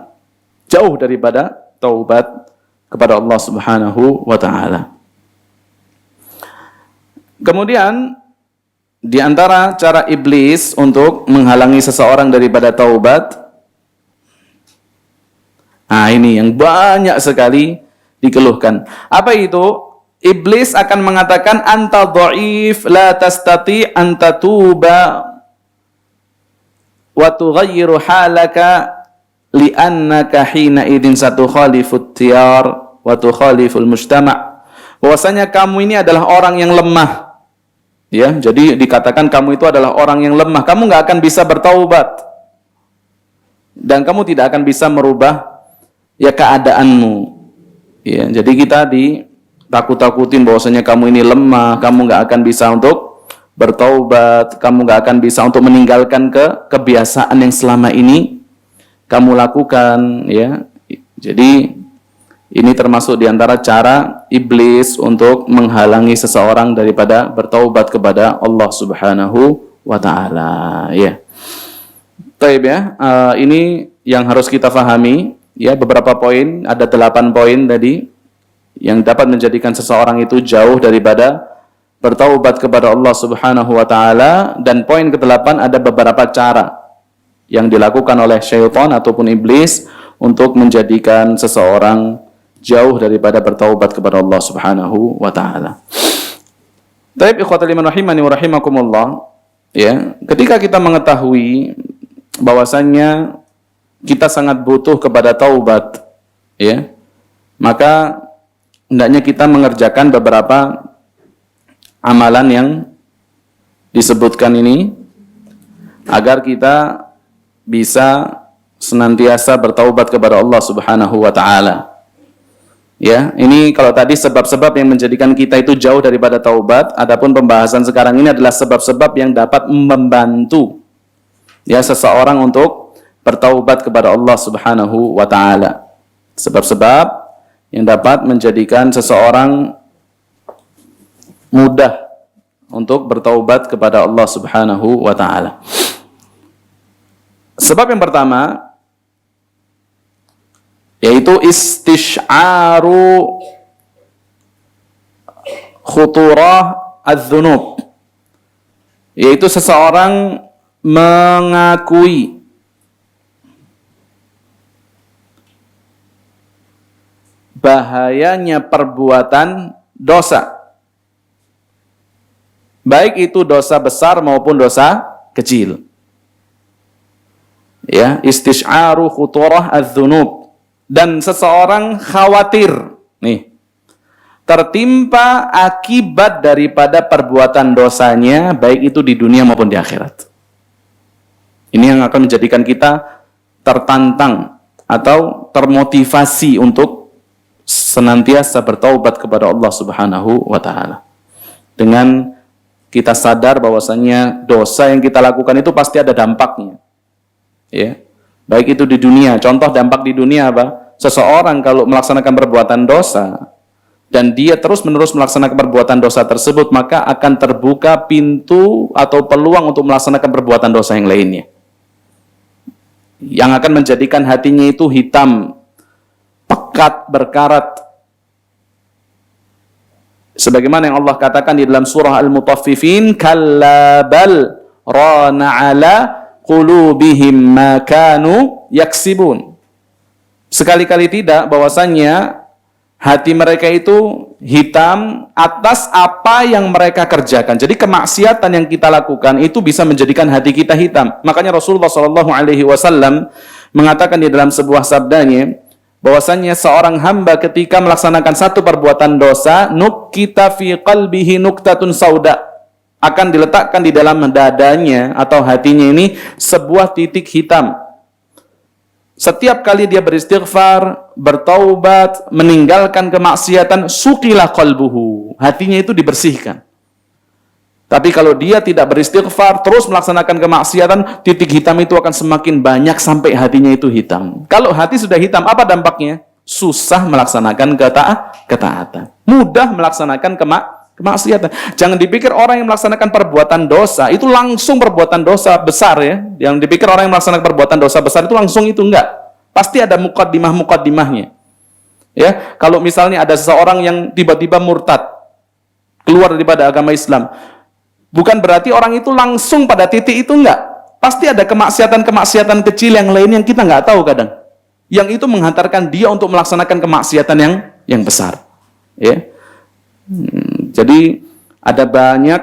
jauh daripada taubat kepada Allah Subhanahu wa ta'ala. Kemudian di antara cara iblis untuk menghalangi seseorang daripada taubat, nah ini yang banyak sekali dikeluhkan. Apa itu? Iblis akan mengatakan anta dhaif la tastati an tatuba wa tughayyiru halaka li'annaka hina idin satukhalifut tiyar wa tukhaliful mujtama'. Bahwasanya kamu ini adalah orang yang lemah. Ya, jadi dikatakan kamu itu adalah orang yang lemah. Kamu nggak akan bisa bertaubat. Dan kamu tidak akan bisa merubah ya keadaanmu. Ya, jadi kita takut-takutin bahwasanya kamu ini lemah, kamu nggak akan bisa untuk bertaubat, kamu nggak akan bisa untuk meninggalkan kebiasaan yang selama ini kamu lakukan, ya. Jadi ini termasuk diantara cara iblis untuk menghalangi seseorang daripada bertaubat kepada Allah Subhanahu wa Ta'ala, ya. Baik, ya. Ini yang harus kita pahami, ya. Beberapa poin, ada 8 poin tadi yang dapat menjadikan seseorang itu jauh daripada bertaubat kepada Allah Subhanahu wa Ta'ala. Dan poin ke-8, ada beberapa cara yang dilakukan oleh syaitan ataupun iblis untuk menjadikan seseorang jauh daripada bertaubat kepada Allah Subhanahu wa Ta'ala. Taib ikhwatal iman rahimani wa rahimakumullah, ya, ketika kita mengetahui bahwasannya kita sangat butuh kepada taubat, ya, maka hendaknya kita mengerjakan beberapa amalan yang disebutkan ini agar kita bisa senantiasa bertaubat kepada Allah Subhanahu wa Ta'ala. Ya, ini kalau tadi sebab-sebab yang menjadikan kita itu jauh daripada taubat, adapun pembahasan sekarang ini adalah sebab-sebab yang dapat membantu, ya, seseorang untuk bertaubat kepada Allah Subhanahu wa Ta'ala. Sebab-sebab yang dapat menjadikan seseorang mudah untuk bertaubat kepada Allah Subhanahu wa Ta'ala. Sebab yang pertama yaitu istish'aru khuturah adz-dzunub, yaitu seseorang mengakui bahayanya perbuatan dosa, baik itu dosa besar maupun dosa kecil. Ya, istish'aru khuturah adz-dzunub, dan seseorang khawatir nih tertimpa akibat daripada perbuatan dosanya, baik itu di dunia maupun di akhirat. Ini yang akan menjadikan kita tertantang atau termotivasi untuk senantiasa bertaubat kepada Allah Subhanahu wa Ta'ala. Dengan kita sadar bahwasanya dosa yang kita lakukan itu pasti ada dampaknya. Ya. Baik itu di dunia. Contoh dampak di dunia apa? Seseorang kalau melaksanakan perbuatan dosa dan dia terus-menerus melaksanakan perbuatan dosa tersebut, maka akan terbuka pintu atau peluang untuk melaksanakan perbuatan dosa yang lainnya, yang akan menjadikan hatinya itu hitam, pekat, berkarat. Sebagaimana yang Allah katakan di dalam surah Al-Mutaffifin, kalla bal rana ala qulubihim ma kanu yaksibun. Sekali-kali tidak, bahwasannya hati mereka itu hitam atas apa yang mereka kerjakan. Jadi kemaksiatan yang kita lakukan itu bisa menjadikan hati kita hitam. Makanya Rasulullah SAW mengatakan di dalam sebuah sabdanya, bahwasannya seorang hamba ketika melaksanakan satu perbuatan dosa, nukkita fi qalbihi nuktatun sauda, akan diletakkan di dalam dadanya atau hatinya ini sebuah titik hitam. Setiap kali dia beristighfar, bertaubat, meninggalkan kemaksiatan, suqilah qalbuhu, hatinya itu dibersihkan. Tapi kalau dia tidak beristighfar, terus melaksanakan kemaksiatan, titik hitam itu akan semakin banyak sampai hatinya itu hitam. Kalau hati sudah hitam, apa dampaknya? Susah melaksanakan ketaatan, mudah melaksanakan kemaksiatan. Jangan dipikir orang yang melaksanakan perbuatan dosa itu langsung perbuatan dosa besar, ya. Yang dipikir orang yang melaksanakan perbuatan dosa besar itu langsung, itu enggak. Pasti ada muqaddimah-muqaddimahnya. Ya, kalau misalnya ada seseorang yang tiba-tiba murtad, keluar daripada agama Islam, bukan berarti orang itu langsung pada titik itu, enggak. Pasti ada kemaksiatan-kemaksiatan kecil yang lain yang kita enggak tahu kadang, yang itu menghantarkan dia untuk melaksanakan kemaksiatan yang besar. Ya. Jadi ada banyak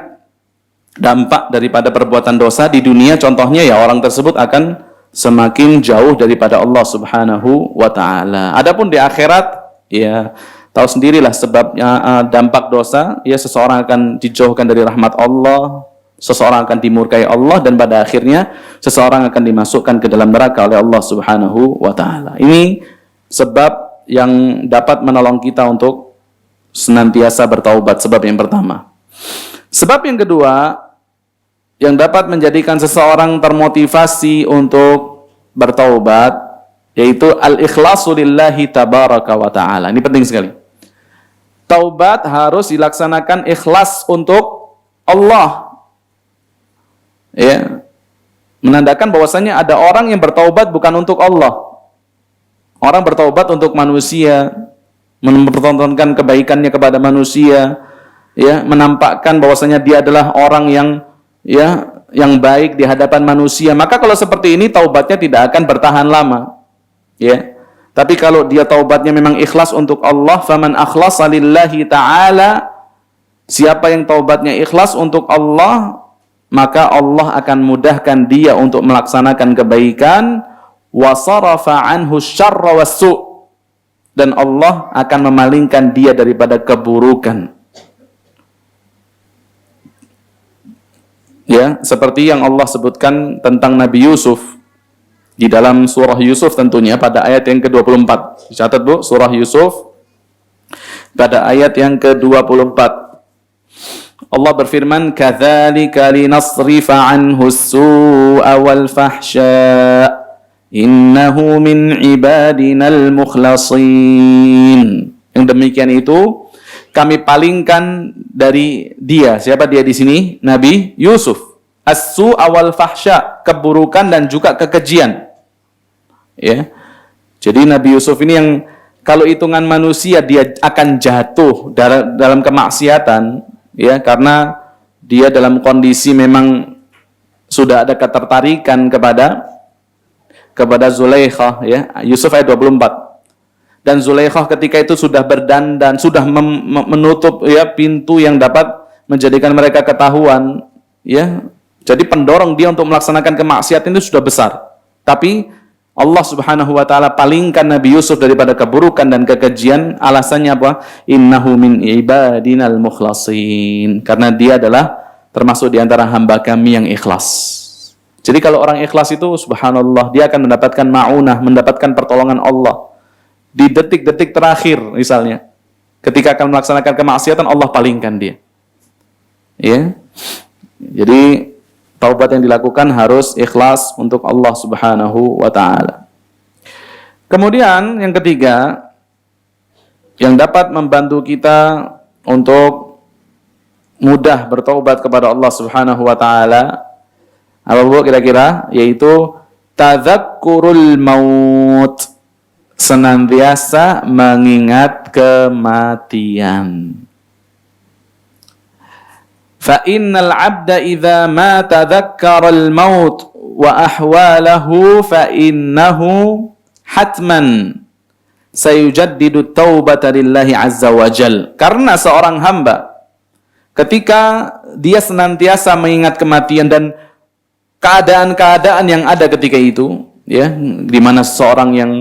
dampak daripada perbuatan dosa di dunia. Contohnya ya, orang tersebut akan semakin jauh daripada Allah Subhanahu wa Ta'ala. Adapun di akhirat, ya tahu sendirilah sebabnya, dampak dosa, ya seseorang akan dijauhkan dari rahmat Allah, seseorang akan dimurkai Allah, dan pada akhirnya seseorang akan dimasukkan ke dalam neraka oleh Allah Subhanahu wa Ta'ala. Ini sebab yang dapat menolong kita untuk senantiasa bertaubat, sebab yang pertama. Sebab yang kedua, yang dapat menjadikan seseorang termotivasi untuk bertaubat, yaitu al-ikhlasu lillahi tabaraka wa ta'ala. Ini penting sekali. Taubat harus dilaksanakan ikhlas untuk Allah. Ya. Menandakan bahwasanya ada orang yang bertaubat bukan untuk Allah. Orang bertaubat untuk manusia, mempertontonkan kebaikannya kepada manusia, ya, menampakkan bahwasanya dia adalah orang yang baik di hadapan manusia. Maka kalau seperti ini taubatnya tidak akan bertahan lama. Ya. Tapi kalau dia taubatnya memang ikhlas untuk Allah, faman akhlasa lillahi ta'ala, siapa yang taubatnya ikhlas untuk Allah, maka Allah akan mudahkan dia untuk melaksanakan kebaikan, wa sarafa anhu syarra wassu', dan Allah akan memalingkan dia daripada keburukan. Ya, seperti yang Allah sebutkan tentang Nabi Yusuf di dalam surah Yusuf, tentunya pada ayat yang ke-24. Catat Bu, surah Yusuf pada ayat yang ke-24. Allah berfirman, "Kadzalika linasrifa 'anhu as-su'a wal fahsya'. Innahu min ibadinal mukhlasin." Yang demikian itu kami palingkan dari dia. Siapa dia di sini? Nabi Yusuf. As-su'a wal fahsya, keburukan dan juga kekejian. Ya. Jadi Nabi Yusuf ini yang kalau hitungan manusia dia akan jatuh dalam kemaksiatan, ya, karena dia dalam kondisi memang sudah ada ketertarikan kepada Zulaikha, ya. Yusuf ayat 24. Dan Zulaikha ketika itu sudah berdandan, sudah menutup, ya, pintu yang dapat menjadikan mereka ketahuan, ya. Jadi pendorong dia untuk melaksanakan kemaksiatan itu sudah besar. Tapi Allah Subhanahu wa taala palingkan Nabi Yusuf daripada keburukan dan kekejian. Alasannya apa? Innahu min ibadinal mukhlasin. Karena dia adalah termasuk di antara hamba kami yang ikhlas. Jadi kalau orang ikhlas itu subhanallah, dia akan mendapatkan ma'unah, mendapatkan pertolongan Allah. Di detik-detik terakhir misalnya, ketika akan melaksanakan kemaksiatan, Allah palingkan dia. Ya. Jadi taubat yang dilakukan harus ikhlas untuk Allah Subhanahu wa taala. Kemudian yang ketiga yang dapat membantu kita untuk mudah bertaubat kepada Allah Subhanahu wa taala, apa Bu kira-kira? Yaitu tadzakkurul maut. Senantiasa mengingat kematian. Fa innal 'abda idza ma tadzakkara al-maut wa ahwalahu fa innahu hatman sayujaddidu taubata lillahi azza wa jal. Karena seorang hamba ketika dia senantiasa mengingat kematian dan keadaan-keadaan yang ada ketika itu, ya, di mana seseorang yang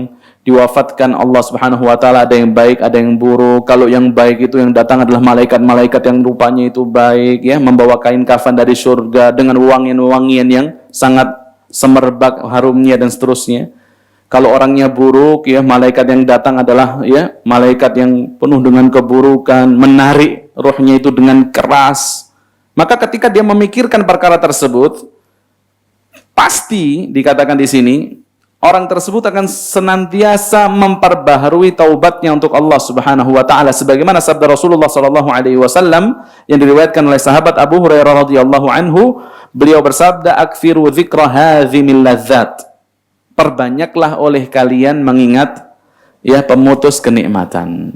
diwafatkan Allah Subhanahu wa taala, ada yang baik, ada yang buruk. Kalau yang baik itu yang datang adalah malaikat-malaikat yang rupanya itu baik, ya, membawa kain kafan dari surga dengan wangian-wangian yang sangat semerbak harumnya dan seterusnya. Kalau orangnya buruk, ya, malaikat yang datang adalah, ya, malaikat yang penuh dengan keburukan, menarik ruhnya itu dengan keras. Maka ketika dia memikirkan perkara tersebut, pasti dikatakan di sini orang tersebut akan senantiasa memperbaharui taubatnya untuk Allah Subhanahu wa taala, sebagaimana sabda Rasulullah sallallahu alaihi wasallam yang diriwayatkan oleh sahabat Abu Hurairah radhiyallahu anhu, beliau bersabda, "Aktsiru dzikra hadzimil ladzat." Perbanyaklah oleh kalian mengingat, ya, pemutus kenikmatan.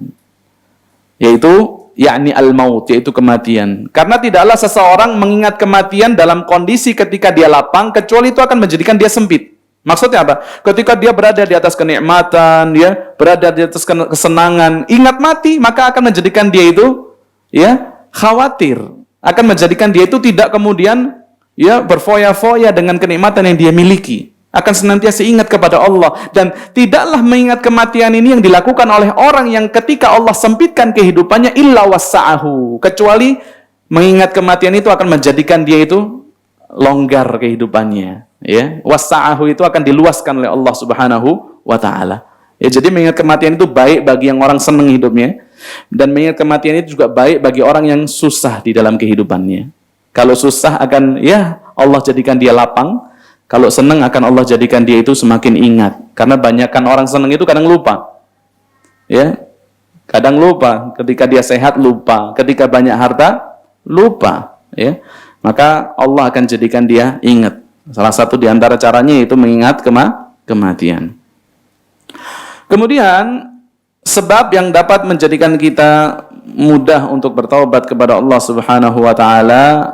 Yaitu yakni al-maut, yaitu kematian. Karena tidaklah seseorang mengingat kematian dalam kondisi ketika dia lapang, kecuali itu akan menjadikan dia sempit. Maksudnya apa? Ketika dia berada di atas kenikmatan, ya, berada di atas kesenangan, ingat mati, maka akan menjadikan dia itu, ya, khawatir. Akan menjadikan dia itu tidak kemudian, ya, berfoya-foya dengan kenikmatan yang dia miliki. Akan senantiasa ingat kepada Allah. Dan tidaklah mengingat kematian ini yang dilakukan oleh orang yang ketika Allah sempitkan kehidupannya illa wassa'ahu. Kecuali mengingat kematian itu akan menjadikan dia itu longgar kehidupannya. Ya, wassa'ahu itu akan diluaskan oleh Allah Subhanahu wa taala. Ya, jadi mengingat kematian itu baik bagi yang orang senang hidupnya. Dan mengingat kematian itu juga baik bagi orang yang susah di dalam kehidupannya. Kalau susah akan, ya Allah jadikan dia lapang. Kalau senang akan Allah jadikan dia itu semakin ingat. Karena banyakkan orang senang itu kadang lupa. Ya, kadang lupa. Ketika dia sehat lupa. Ketika banyak harta lupa. Ya, maka Allah akan jadikan dia ingat. Salah satu di antara caranya itu mengingat kematian. Kemudian sebab yang dapat menjadikan kita mudah untuk bertaubat kepada Allah Subhanahu wa taala,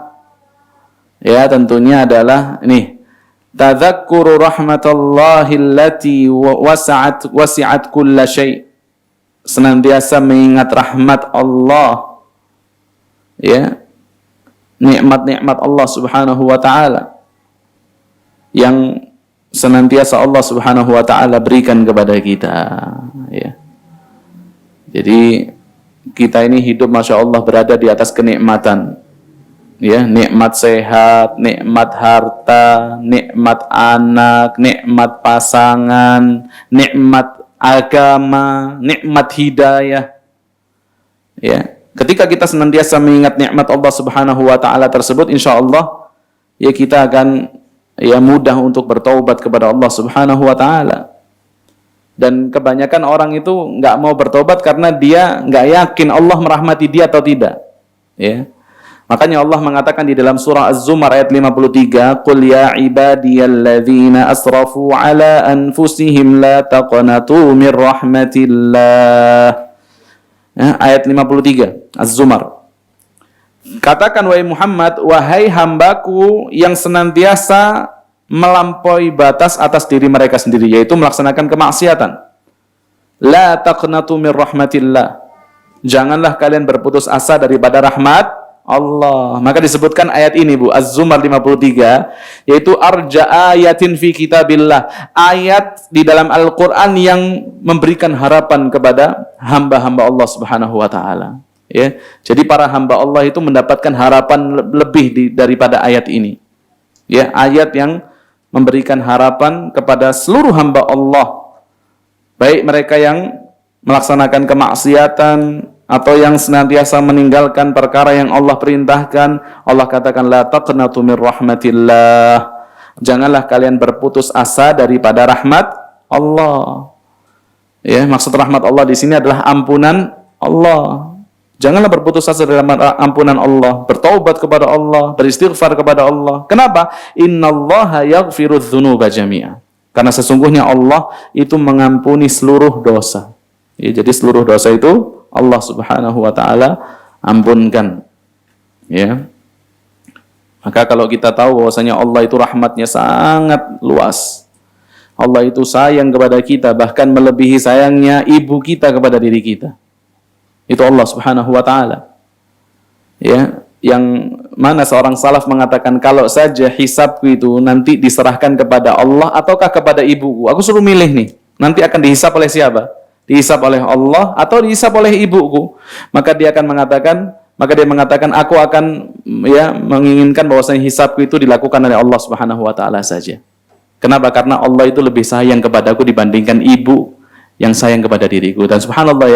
ya tentunya adalah ini, tadzakkuru rahmatallahi allati wasi'at kulla syai'. Senantiasa mengingat rahmat Allah, ya, nikmat-nikmat Allah Subhanahu wa taala yang senantiasa Allah Subhanahu wa taala berikan kepada kita, ya. Jadi kita ini hidup Masya Allah berada di atas kenikmatan, ya, nikmat sehat, nikmat harta, nikmat anak, nikmat pasangan, nikmat agama, nikmat hidayah, ya. Ketika kita senantiasa mengingat nikmat Allah Subhanahu wa taala tersebut, insya Allah ya kita akan ya mudah untuk bertaubat kepada Allah Subhanahu wa taala. Dan kebanyakan orang itu nggak mau bertobat karena dia nggak yakin Allah merahmati dia atau tidak. Ya. Makanya Allah mengatakan di dalam surah Az-Zumar ayat 53, "Qul ya ibadiyalladzina asrafu ala anfusihim la taqnatu mir rahmatillah." Ya, ayat 53 Az-Zumar. Katakan wahai Muhammad, wahai hambaku yang senantiasa melampaui batas atas diri mereka sendiri, yaitu melaksanakan kemaksiatan. La taqnatu mir rahmatillah. Janganlah kalian berputus asa daripada rahmat Allah. Maka disebutkan ayat ini, Bu, Az-Zumar 53, yaitu arja ayatin fi kitabillah. Ayat di dalam Al-Qur'an yang memberikan harapan kepada hamba-hamba Allah Subhanahu wa taala. Ya. Jadi para hamba Allah itu mendapatkan harapan lebih daripada ayat ini. Ya, ayat yang memberikan harapan kepada seluruh hamba Allah, baik mereka yang melaksanakan kemaksiatan atau yang senantiasa meninggalkan perkara yang Allah perintahkan. Allah katakan la taqnatu mir rahmatillah. Janganlah kalian berputus asa daripada rahmat Allah. Ya, maksud rahmat Allah di sini adalah ampunan Allah. Janganlah berputus asa dari ampunan Allah, bertaubat kepada Allah, beristighfar kepada Allah. Kenapa? Innallaha yaghfirudz dzunuba jami'a. Karena sesungguhnya Allah itu mengampuni seluruh dosa. Ya, jadi seluruh dosa itu Allah Subhanahu wa taala ampunkan. Ya. Maka kalau kita tahu bahwasanya Allah itu rahmatnya sangat luas. Allah itu sayang kepada kita, bahkan melebihi sayangnya ibu kita kepada diri kita. Itu Allah Subhanahu wa taala. Ya, yang mana seorang salaf mengatakan kalau saja hisabku itu nanti diserahkan kepada Allah ataukah kepada ibuku. Aku suruh milih nih, nanti akan dihisab oleh siapa? Dihisab oleh Allah atau dihisab oleh ibuku. Maka dia mengatakan aku akan ya menginginkan bahwasanya hisabku itu dilakukan oleh Allah Subhanahu wa taala saja. Kenapa? Karena Allah itu lebih sayang kepadaku dibandingkan ibu yang sayang kepada diriku. Dan subhanallah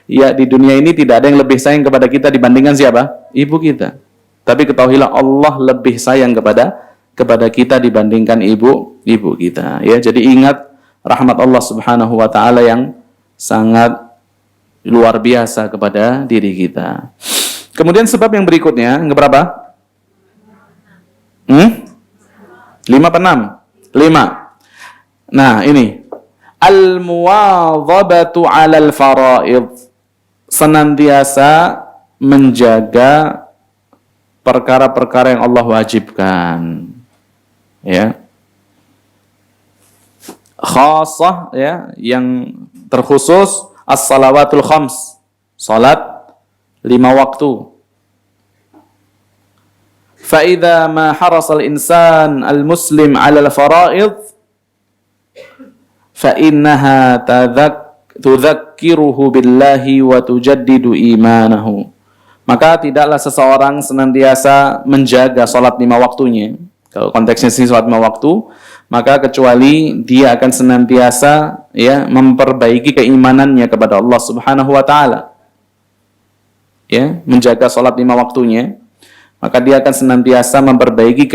ya di dunia ini tidak ada yang lebih sayang kepada kita dibandingkan siapa? Ibu kita. Tapi ketahuilah Allah lebih sayang kepada kita dibandingkan ibu kita. Ya, jadi ingat rahmat Allah Subhanahu wa taala yang sangat luar biasa kepada diri kita. Kemudian sebab yang berikutnya, yang berapa? 5 apa 6? 5. Nah, ini al-muwadhabatu 'alal faraid, senantiasa menjaga perkara-perkara yang Allah wajibkan. Ya. Khassah ya, yang terkhusus as-salawatul khams, salat 5 waktu. Fa idza ma harasa al-insan al-muslim 'ala al-faraid fa innaha tudzakiruhu billahi wa tujaddidu imanahu. Maka tidaklah seseorang senantiasa menjaga salat 5 waktunya. Kalau konteksnya sini salat 5 waktu, maka kecuali dia akan senantiasa ya memperbaiki keimanannya kepada Allah Subhanahu wa taala. ya, menjaga salat 5 waktunya, maka dia akan senantiasa memperbaiki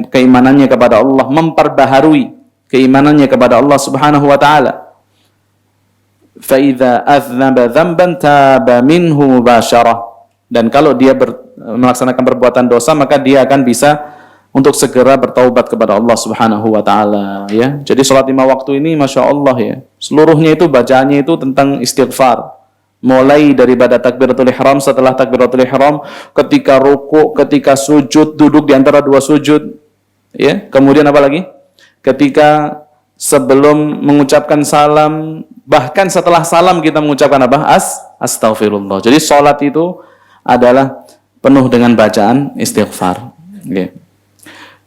keimanannya kepada Allah, memperbaharui keimanannya kepada Allah Subhanahu wa taala. Fa idza aznaba dzamban taba minhu mubasyarah. Dan kalau dia melaksanakan perbuatan dosa, maka dia akan bisa untuk segera bertaubat kepada Allah Subhanahu wa taala, ya. Jadi salat 5 waktu ini Masya Allah, ya, seluruhnya itu bacaannya itu tentang istighfar. Mulai daripada takbiratul ihram, setelah takbiratul ihram, ketika ruku', ketika sujud, duduk di antara 2 sujud, ya. Kemudian apa lagi? Ketika sebelum mengucapkan salam, bahkan setelah salam kita mengucapkan apa? Astaghfirullah. Jadi salat itu adalah penuh dengan bacaan istighfar. Okay.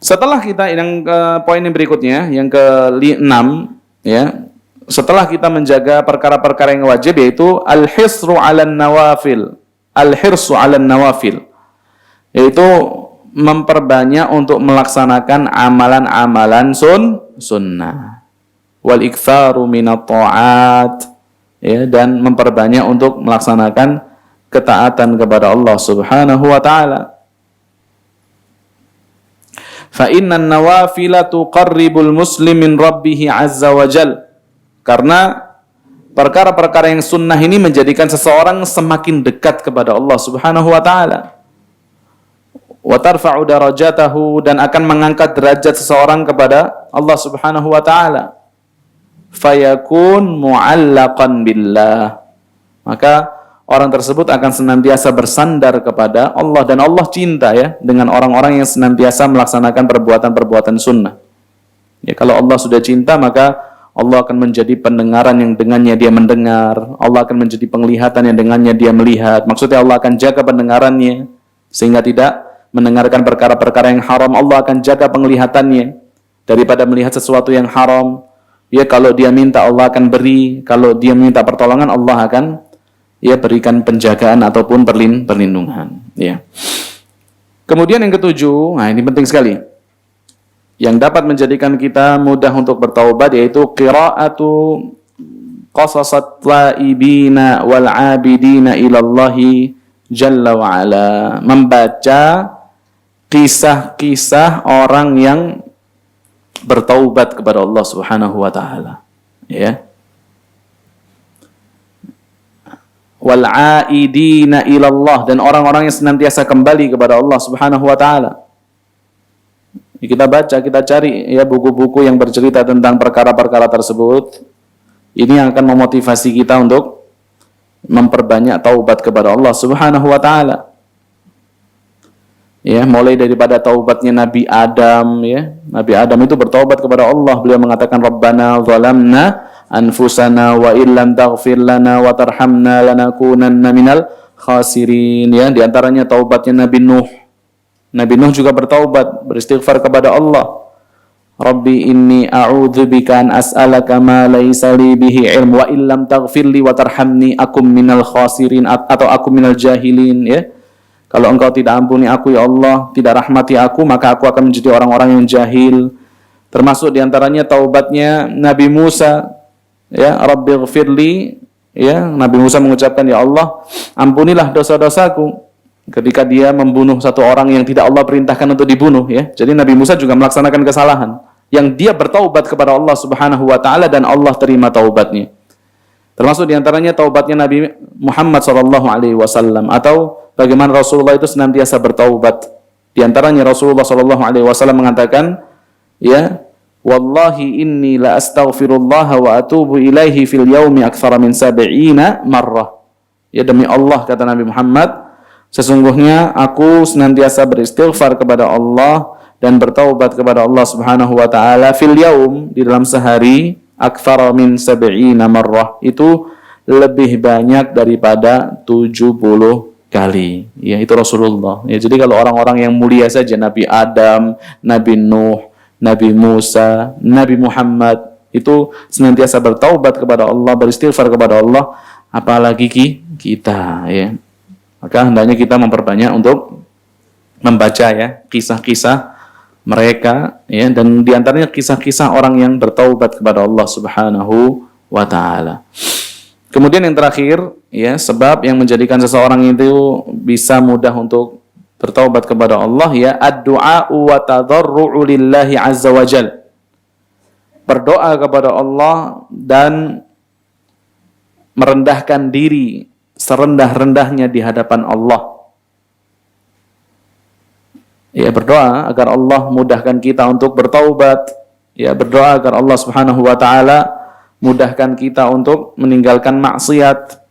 Setelah kita poin yang berikutnya, yang ke-6, ya. Setelah kita menjaga perkara-perkara yang wajib, yaitu al-hisru 'alan nawafil. Al-hirsu 'alan nawafil, yaitu memperbanyak untuk melaksanakan amalan-amalan sunnah. Wal iktsaru minat ta'at, ya, dan memperbanyak untuk melaksanakan ketaatan kepada Allah Subhanahu wa taala. Fa innan nawafila tuqarribul muslim min rabbih azza wa jalla. Karena perkara-perkara yang sunnah ini menjadikan seseorang semakin dekat kepada Allah Subhanahu wa taala. Wa tarfa'u darajatahu, dan akan mengangkat derajat seseorang kepada Allah Subhanahu wa taala. Fayakun mu'allaqan billah. Maka orang tersebut akan senantiasa bersandar kepada Allah, dan Allah cinta, ya, dengan orang-orang yang senantiasa melaksanakan perbuatan-perbuatan sunnah. Ya, kalau Allah sudah cinta, maka Allah akan menjadi pendengaran yang dengannya dia mendengar. Allah akan menjadi penglihatan yang dengannya dia melihat. Maksudnya Allah akan jaga pendengarannya sehingga tidak mendengarkan perkara-perkara yang haram. Allah akan jaga penglihatannya daripada melihat sesuatu yang haram. Ya, kalau dia minta, Allah akan beri. Kalau dia minta pertolongan, Allah akan, ya, berikan penjagaan ataupun perlindungan. Ya. Kemudian yang ke-7, nah ini penting sekali, yang dapat menjadikan kita mudah untuk bertaubat, yaitu qira'atu qasasat taibina wal abidina ilallahi jalla wa ala. Membaca kisah-kisah orang yang bertaubat kepada Allah Subhanahu wa taala, ya. Wal aidina ilallah, dan orang-orang yang senantiasa kembali kepada Allah Subhanahu wa taala. Kita baca, kita cari, ya, buku-buku yang bercerita tentang perkara-perkara tersebut. Ini yang akan memotivasi kita untuk memperbanyak taubat kepada Allah Subhanahu wa taala. Ya, mulai daripada taubatnya Nabi Adam, ya. Nabi Adam itu bertaubat kepada Allah. Beliau mengatakan, Rabbana zalamna anfusana wa illam taghfir lana wa tarhamna lanakunanna minal khasirin. Ya, di antaranya taubatnya Nabi Nuh. Nabi Nuh juga bertaubat, beristighfar kepada Allah. Rabbi inni a'udzubika an as'alaka ma laysa li bihi ilm wa illam taghfirli wa tarhamni akum minal khasirin, atau akum minal jahilin, ya. Kalau engkau tidak ampuni aku, ya Allah, tidak rahmati aku, maka aku akan menjadi orang-orang yang jahil. Termasuk diantaranya taubatnya Nabi Musa, ya, Rabbighfirli, ya. Nabi Musa mengucapkan, ya Allah, ampunilah dosa-dosaku, ketika dia membunuh satu orang yang tidak Allah perintahkan untuk dibunuh, ya. Jadi Nabi Musa juga melaksanakan kesalahan yang dia bertaubat kepada Allah Subhanahu wa taala, dan Allah terima taubatnya. Termasuk diantaranya taubatnya Nabi Muhammad SAW, atau bagaimana Rasulullah itu senantiasa bertaubat. Di antaranya Rasulullah SAW mengatakan, ya, wallahi inni la astaghfirullah wa atubu ilaihi fil yaumi aktsara min 70 marrah. Ya, demi Allah, kata Nabi Muhammad, sesungguhnya aku senantiasa beristighfar kepada Allah dan bertaubat kepada Allah Subhanahu wa taala fil yaum, di dalam sehari, aktsara min 70 marrah, itu lebih banyak daripada 70 kali. Ya, itu Rasulullah. Ya, jadi kalau orang-orang yang mulia saja, Nabi Adam, Nabi Nuh, Nabi Musa, Nabi Muhammad, itu senantiasa bertaubat kepada Allah, beristighfar kepada Allah, apalagi kita, ya. Maka hendaknya kita memperbanyak untuk membaca, ya, kisah-kisah mereka, ya, dan diantaranya kisah-kisah orang yang bertaubat kepada Allah Subhanahu wa taala. Kemudian yang terakhir, ya, sebab yang menjadikan seseorang itu bisa mudah untuk bertaubat kepada Allah, ya, ad-du'a wa tadarru'u lillahi azza wa jal. Berdoa kepada Allah dan merendahkan diri serendah-rendahnya di hadapan Allah. Ya, berdoa agar Allah mudahkan kita untuk bertaubat. Ya, berdoa agar Allah Subhanahu wa taala mudahkan kita untuk meninggalkan maksiat.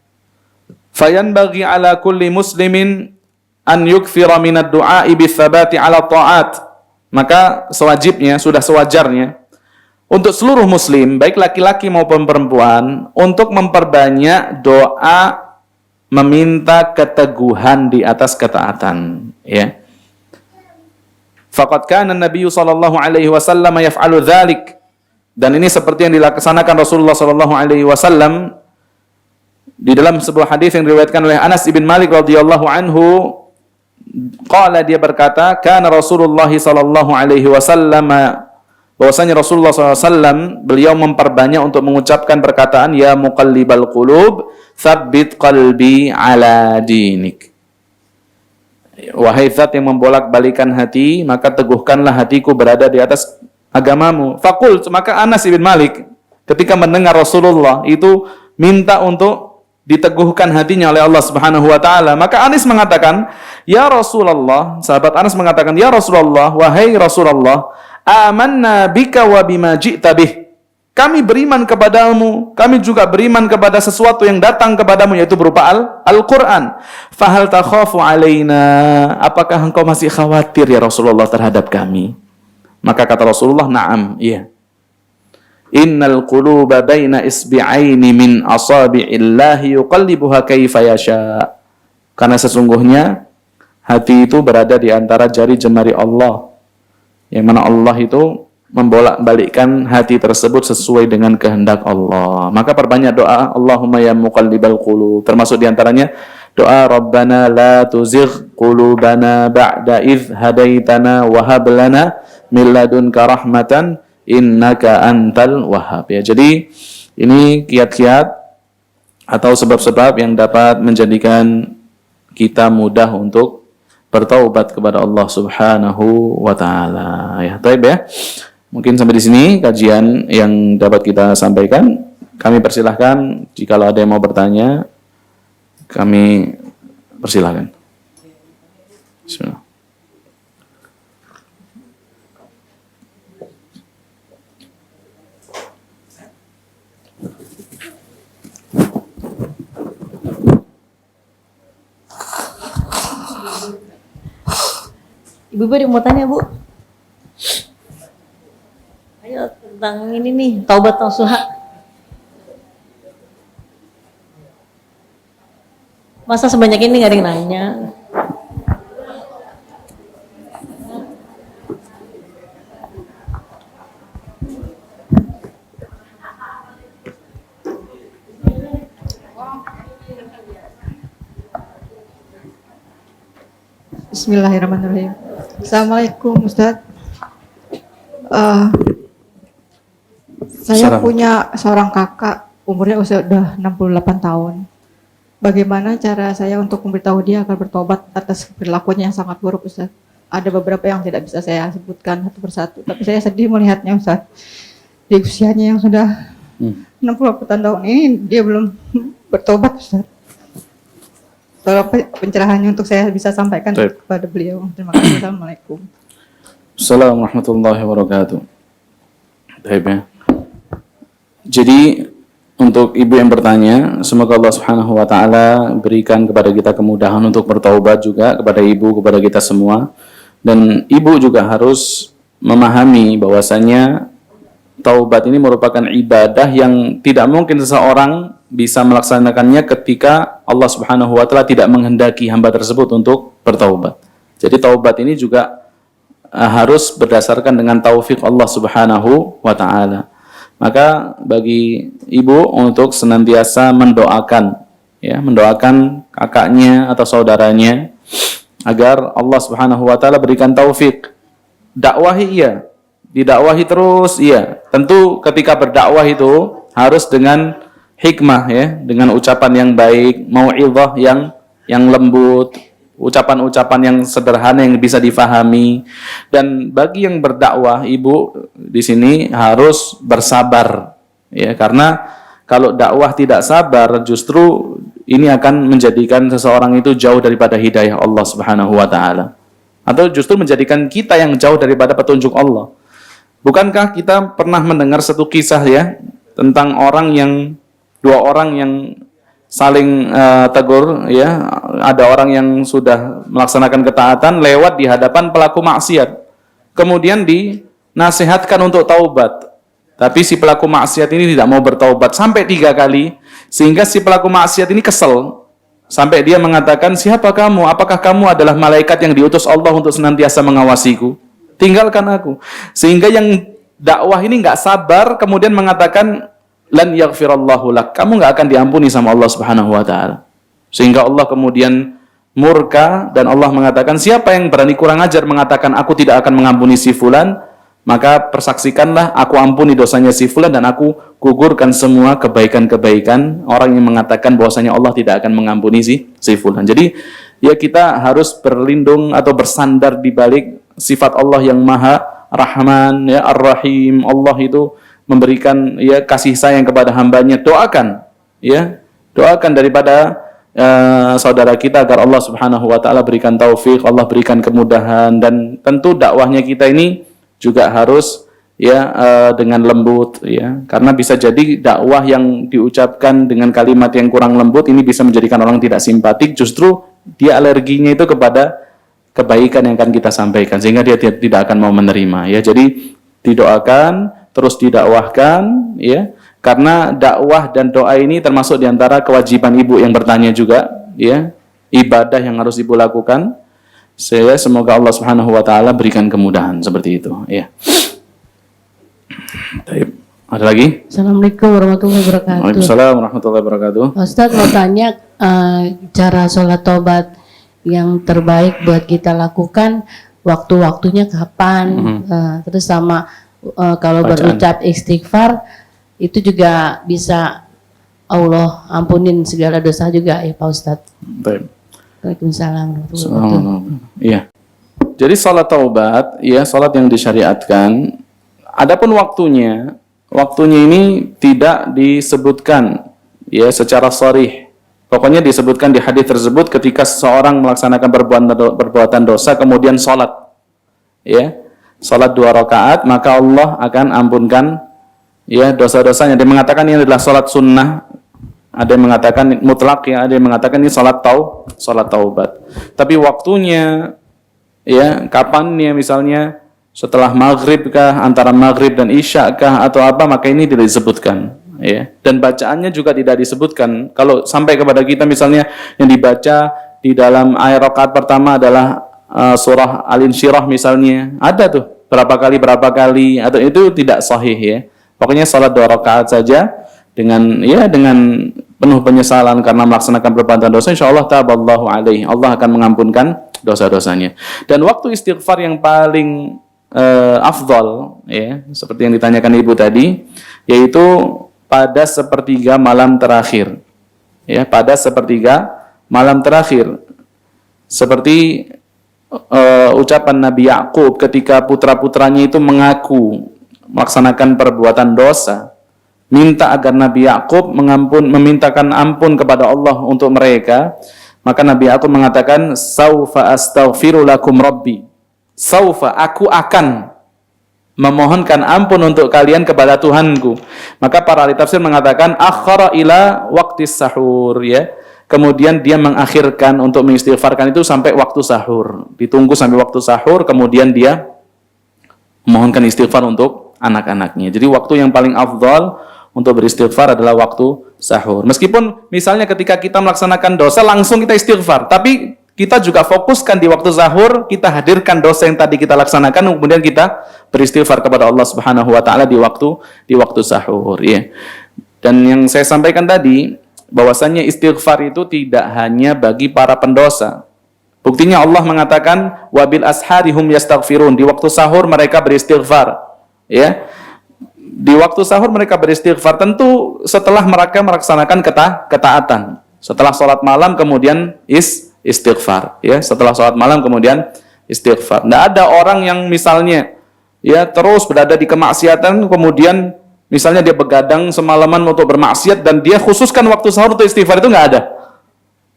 Fayanbaghi ala kulli muslimin an yukthira minad du'a'i bitsabati ala ta'at. Maka sewajibnya, sudah sewajarnya untuk seluruh muslim, baik laki-laki maupun perempuan, untuk memperbanyak doa meminta keteguhan di atas ketaatan, ya. Faqad kana an-nabiy sallallahu alaihi wasallam yaf'alu dzalik. Dan ini seperti yang dilaksanakan Rasulullah sallallahu alaihi wasallam di dalam sebuah hadis yang diriwayatkan oleh Anas bin Malik radhiyallahu anhu. Qala, dia berkata, kana Rasulullah sallallahu alaihi wasallam, bahwasanya Rasulullah sallallahu alaihi wasallam beliau memperbanyak untuk mengucapkan perkataan ya muqallibal qulub, tsabbit qalbi ala dinik. Wahai zat yang membolak-balikan hati, maka teguhkanlah hatiku berada di atas agamamu. Faqul, maka Anas bin Malik ketika mendengar Rasulullah itu minta untuk diteguhkan hatinya oleh Allah Subhanahu wa taala, maka Anas mengatakan, "Ya Rasulullah," sahabat Anas mengatakan, "Ya Rasulullah, wahai Rasulullah, amanna bika wa bima ji'ta bih." Kami beriman kepadamu, kami juga beriman kepada sesuatu yang datang kepadamu, yaitu berupa Al-Quran. Fahal takhafu alaina, apakah engkau masih khawatir ya Rasulullah terhadap kami? Maka kata Rasulullah, na'am, iya. Innal quluba baina isbi'aini min asabi'illahi yuqallibuha kaifa yasha. Karena sesungguhnya hati itu berada di antara jari jemari Allah, yang mana Allah itu membolak-balikkan hati tersebut sesuai dengan kehendak Allah. Maka perbanyak doa Allahumma ya muqallibal qulub, termasuk diantaranya doa Rabbana la tuzigh qulubana ba'da idh hadaitana wa hab lana min ladunka rahmatan innaka antal wahhab. Ya, jadi ini kiat-kiat atau sebab-sebab yang dapat menjadikan kita mudah untuk bertaubat kepada Allah Subhanahu wa taala. Ya, baik ya. Mungkin sampai di sini kajian yang dapat kita sampaikan. Kami persilahkan jika ada yang mau bertanya, kami persilahkan. Bismillah.
Ibu ada yang mau tanya, Bu? Ayo tentang ini nih, taubat nasuha. Masa sebanyak ini nggak ada yang nanya?
Bismillahirrahmanirrahim. Assalamualaikum Ustaz. Saya punya seorang kakak, umurnya sudah 68 tahun. Bagaimana cara saya untuk memberitahu dia agar bertobat atas perilakunya yang sangat buruk, Ustaz? Ada beberapa yang tidak bisa saya sebutkan satu persatu, tapi saya sedih melihatnya, Ustaz. Di usianya yang sudah 68 tahun ini, dia belum bertobat, Ustaz. Tolong pencerahannya untuk saya bisa sampaikan kepada beliau. Terima kasih. Assalamualaikum.
Assalamualaikum warahmatullahi wabarakatuh. Baik ya. Jadi untuk ibu yang bertanya, semoga Allah Subhanahu wa taala berikan kepada kita kemudahan untuk bertaubat juga kepada ibu, kepada kita semua. Dan ibu juga harus memahami bahwasanya taubat ini merupakan ibadah yang tidak mungkin seseorang bisa melaksanakannya ketika Allah Subhanahu wa taala tidak menghendaki hamba tersebut untuk bertaubat. Jadi taubat ini juga harus berdasarkan dengan taufik Allah Subhanahu wa taala. Maka bagi ibu untuk senantiasa mendoakan, ya, mendoakan kakaknya atau saudaranya agar Allah Subhanahu wa taala berikan taufik. Dakwahi iya, didakwahi terus iya. Tentu ketika berdakwah itu harus dengan hikmah ya, dengan ucapan yang baik, mau'izah yang lembut, ucapan-ucapan yang sederhana yang bisa difahami. Dan bagi yang berdakwah, ibu di sini harus bersabar ya, karena kalau dakwah tidak sabar justru ini akan menjadikan seseorang itu jauh daripada hidayah Allah Subhanahu wa taala, atau justru menjadikan kita yang jauh daripada petunjuk Allah. Bukankah kita pernah mendengar satu kisah ya tentang dua orang yang saling tegur ya, ada orang yang sudah melaksanakan ketaatan lewat di hadapan pelaku maksiat, kemudian dinasihatkan untuk taubat, tapi si pelaku maksiat ini tidak mau bertaubat sampai 3 kali, sehingga si pelaku maksiat ini kesel sampai dia mengatakan, siapa kamu? Apakah kamu adalah malaikat yang diutus Allah untuk senantiasa mengawasiku? Tinggalkan aku. Sehingga yang dakwah ini nggak sabar, kemudian mengatakan, lan yaghfirallahu lak, kamu nggak akan diampuni sama Allah Subhanahu wa taala. Sehingga Allah kemudian murka dan Allah mengatakan, siapa yang berani kurang ajar mengatakan aku tidak akan mengampuni si fulan, maka persaksikanlah aku ampuni dosanya si fulan dan aku gugurkan semua kebaikan-kebaikan orang yang mengatakan bahwasanya Allah tidak akan mengampuni si fulan. Jadi ya kita harus berlindung atau bersandar di balik sifat Allah yang Maha Rahman ya, Ar-Rahim. Allah itu memberikan ya kasih sayang kepada hambanya. Doakan daripada saudara kita agar Allah Subhanahu wa taala berikan taufik, Allah berikan kemudahan, dan tentu dakwahnya kita ini juga harus ya dengan lembut ya, karena bisa jadi dakwah yang diucapkan dengan kalimat yang kurang lembut ini bisa menjadikan orang tidak simpatik, justru dia alerginya itu kepada kebaikan yang akan kita sampaikan, sehingga dia tidak akan mau menerima ya. Jadi didoakan, terus didakwahkan ya, karena dakwah dan doa ini termasuk diantara kewajiban ibu yang bertanya juga ya, ibadah yang harus ibu lakukan. Semoga Allah Subhanahu wa taala berikan kemudahan seperti itu ya. Ada lagi?
Assalamualaikum warahmatullahi wabarakatuh.
Waalaikumsalam warahmatullahi wabarakatuh.
Ustaz mau tanya cara sholat taubat yang terbaik buat kita lakukan, waktu-waktunya kapan, terus sama kalau
bacaan.
berucap istighfar itu juga bisa Allah ampunin segala dosa juga ya Pak Ustaz.
Baik.
Waalaikumsalam warahmatullahi wabarakatuh.
Iya. Jadi salat taubat ya, salat yang disyariatkan. Adapun waktunya ini tidak disebutkan ya secara sharih. Pokoknya disebutkan di hadis tersebut ketika seseorang melaksanakan perbuatan dosa kemudian salat ya, salat 2 rakaat, maka Allah akan ampunkan ya dosa-dosanya. Dia mengatakan ini adalah salat sunnah, ada yang mengatakan mutlak ya, ada yang mengatakan ini salat taubat. Tapi waktunya ya, kapannya, misalnya setelah maghrib kah, antara maghrib dan isya kah, atau apa, maka ini tidak disebutkan ya. Dan bacaannya juga tidak disebutkan. Kalau sampai kepada kita misalnya yang dibaca di dalam ayat rakaat pertama adalah surah Al-Insyirah misalnya, ada tuh berapa kali, atau itu tidak sahih ya. Pokoknya salat 2 rakaat saja dengan penuh penyesalan karena melaksanakan perbuatan dosa, insyaallah taballahu alaihi, Allah akan mengampunkan dosa-dosanya. Dan waktu istighfar yang paling afdal ya, seperti yang ditanyakan ibu tadi, yaitu pada sepertiga malam terakhir ya, pada sepertiga malam terakhir, seperti ucapan Nabi Yakub ketika putra-putranya itu mengaku melaksanakan perbuatan dosa, minta agar Nabi Yakub memintakan ampun kepada Allah untuk mereka. Maka Nabi Yakub mengatakan, saufa astaghfiru lakum rabbi, saufa, aku akan memohonkan ampun untuk kalian kepada Tuhanku. Maka para ahli tafsir mengatakan akhara ila waqtis sahur ya. Kemudian dia mengakhirkan untuk mengistighfarkan itu sampai waktu sahur. Ditunggu sampai waktu sahur, kemudian dia memohonkan istighfar untuk anak-anaknya. Jadi waktu yang paling afdal untuk beristighfar adalah waktu sahur. Meskipun misalnya ketika kita melaksanakan dosa langsung kita istighfar, tapi kita juga fokuskan di waktu sahur, kita hadirkan dosa yang tadi kita laksanakan, kemudian kita beristighfar kepada Allah Subhanahu wa taala di waktu sahur ya. Dan yang saya sampaikan tadi, bahwasanya istighfar itu tidak hanya bagi para pendosa. Buktinya Allah mengatakan wabil ashari hum yastaghfirun, di waktu sahur mereka beristighfar ya. di waktu sahur mereka beristighfar, tentu setelah mereka melaksanakan ketaatan. Setelah sholat malam kemudian istighfar, ya. Setelah sholat malam kemudian istighfar. Tidak ada orang yang misalnya ya terus berada di kemaksiatan, kemudian misalnya dia begadang semalaman untuk bermaksiat dan dia khususkan waktu sahur untuk istighfar, itu nggak ada.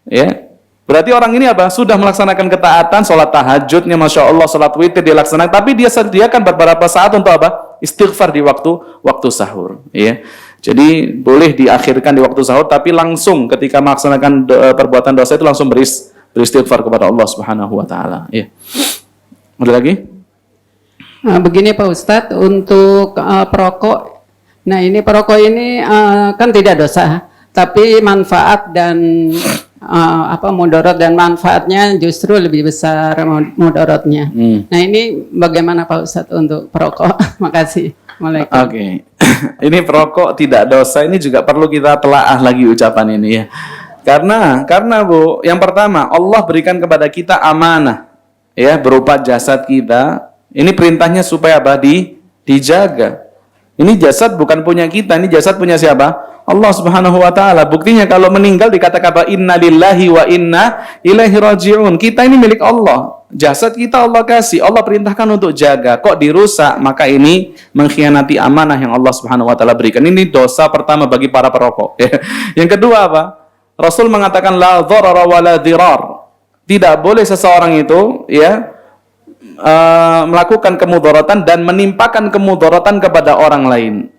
Ya, berarti orang ini apa? Sudah melaksanakan ketaatan, sholat tahajudnya, masya Allah, sholat witir dia laksanakan, tapi dia sediakan beberapa saat untuk apa? Istighfar di waktu sahur. Ya, jadi boleh diakhirkan di waktu sahur, tapi langsung ketika melaksanakan perbuatan dosa itu langsung beristighfar kepada Allah Subhanahu Wa Taala. Ya, ada lagi?
Nah, begini Pak Ustadz, untuk perokok. Nah, ini perokok ini kan tidak dosa, tapi manfaat dan mudarat dan manfaatnya justru lebih besar mudaratnya. Nah, ini bagaimana Pak Ustadz untuk perokok? Makasih. Waalaikumsalam.
Oke. Ini perokok tidak dosa, ini juga perlu kita telaah lagi ucapan ini ya. Karena Bu, yang pertama Allah berikan kepada kita amanah ya berupa jasad kita. Ini perintahnya supaya apa? Dijaga. Ini jasad bukan punya kita, ini jasad punya siapa? Allah Subhanahu Wa Taala. Buktinya kalau meninggal dikatakan apa? Inna lillahi wa inna ilaihi raji'un. Kita ini milik Allah. Jasad kita Allah kasih, Allah perintahkan untuk jaga. Kok dirusak? Maka ini mengkhianati amanah yang Allah Subhanahu Wa Taala berikan. Ini dosa pertama bagi para perokok. Yang kedua apa? Rasul mengatakan la dharara wa la dirar. Tidak boleh seseorang itu ya melakukan kemudaratan dan menimpakan kemudaratan kepada orang lain.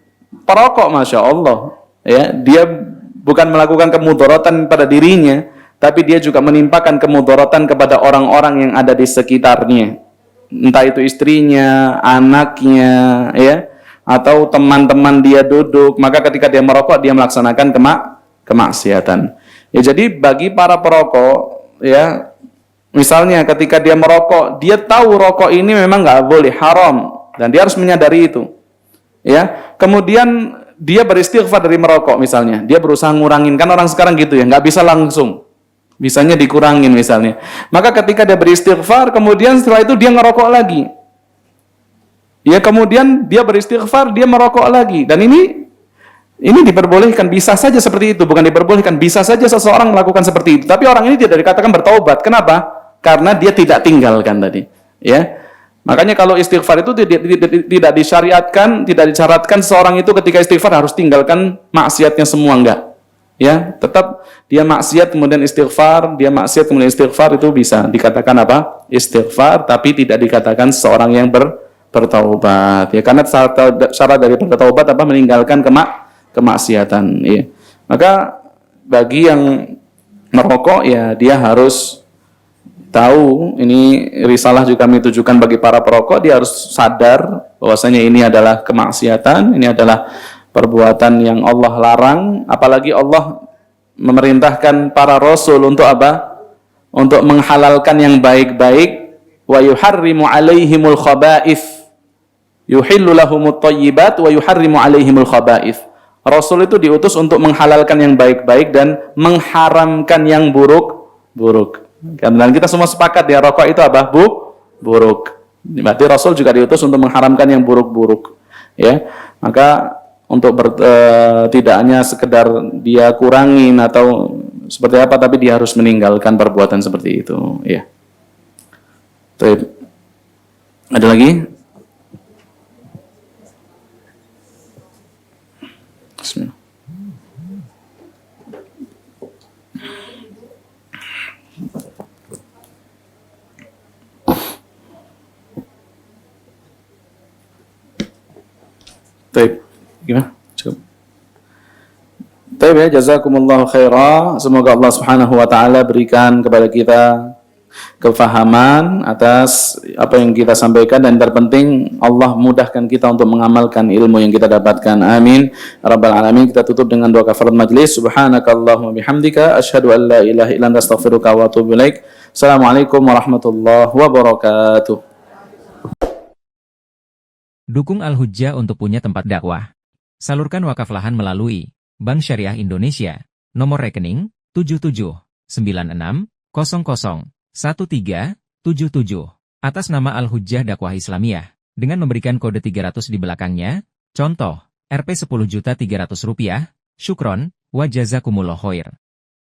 Perokok, masya Allah, ya, dia bukan melakukan kemudaratan pada dirinya, tapi dia juga menimpakan kemudaratan kepada orang-orang yang ada di sekitarnya, entah itu istrinya, anaknya, ya, atau teman-teman dia duduk. Maka ketika dia merokok, dia melaksanakan kemaksiatan. Ya, jadi bagi para perokok, ya, misalnya ketika dia merokok, dia tahu rokok ini memang nggak boleh, haram, dan dia harus menyadari itu. Ya, kemudian dia beristighfar dari merokok misalnya, dia berusaha ngurangin, kan orang sekarang gitu ya, nggak bisa langsung, bisanya dikurangin misalnya. Maka ketika dia beristighfar, kemudian setelah itu dia ngerokok lagi. Ya, kemudian dia beristighfar, dia merokok lagi, dan ini diperbolehkan, bisa saja seperti itu, bukan diperbolehkan, bisa saja seseorang melakukan seperti itu. Tapi orang ini tidak dikatakan bertaubat. Kenapa? Karena dia tidak tinggalkan tadi. Ya, makanya kalau istighfar itu tidak disyariatkan, tidak disyaratkan seorang itu ketika istighfar harus tinggalkan maksiatnya semua, enggak. Ya, tetap dia maksiat kemudian istighfar, dia maksiat kemudian istighfar, itu bisa dikatakan apa? Istighfar, tapi tidak dikatakan seorang yang bertaubat. Ya, karena syarat dari bertaubat apa? Meninggalkan kemaksiatan. Ya. Maka bagi yang merokok, ya dia harus tahu, ini risalah juga kami tujukan bagi para perokok, dia harus sadar bahwasanya ini adalah kemaksiatan, ini adalah perbuatan yang Allah larang, apalagi Allah memerintahkan para rasul untuk apa? Untuk menghalalkan yang baik-baik, wa yuharrimu alaihimul khaba'ith, yuhillu lahumut thayyibat wa yuharrimu alaihimul khaba'ith. Rasul itu diutus untuk menghalalkan yang baik-baik dan mengharamkan yang buruk-buruk. Dan kita semua sepakat ya, rokok itu apa? Buruk. Berarti Rasul juga diutus untuk mengharamkan yang buruk-buruk. Ya, maka untuk tidak hanya sekedar dia kurangin atau seperti apa, tapi dia harus meninggalkan perbuatan seperti itu. Ya. Baik. Ada lagi? Bismillah. Baik, gimana? Cukup. Baik ya, jazakumullahu khairah. Semoga Allah Subhanahu wa taala berikan kepada kita kefahaman atas apa yang kita sampaikan, dan terpenting Allah mudahkan kita untuk mengamalkan ilmu yang kita dapatkan. Amin rabbal alamin. Kita tutup dengan doa kafarat majlis. Subhanakallahumma bihamdika asyhadu an la ilaha illa anta astaghfiruka wa atubu ilaik. Assalamualaikum warahmatullahi wabarakatuh.
Dukung Al-Hujjah untuk punya tempat dakwah. Salurkan wakaf lahan melalui Bank Syariah Indonesia. Nomor rekening 7796001377 atas nama Al-Hujjah Dakwah Islamiyah dengan memberikan kode 300 di belakangnya. Contoh Rp10.300.000, syukron, wa jazakumullah khair.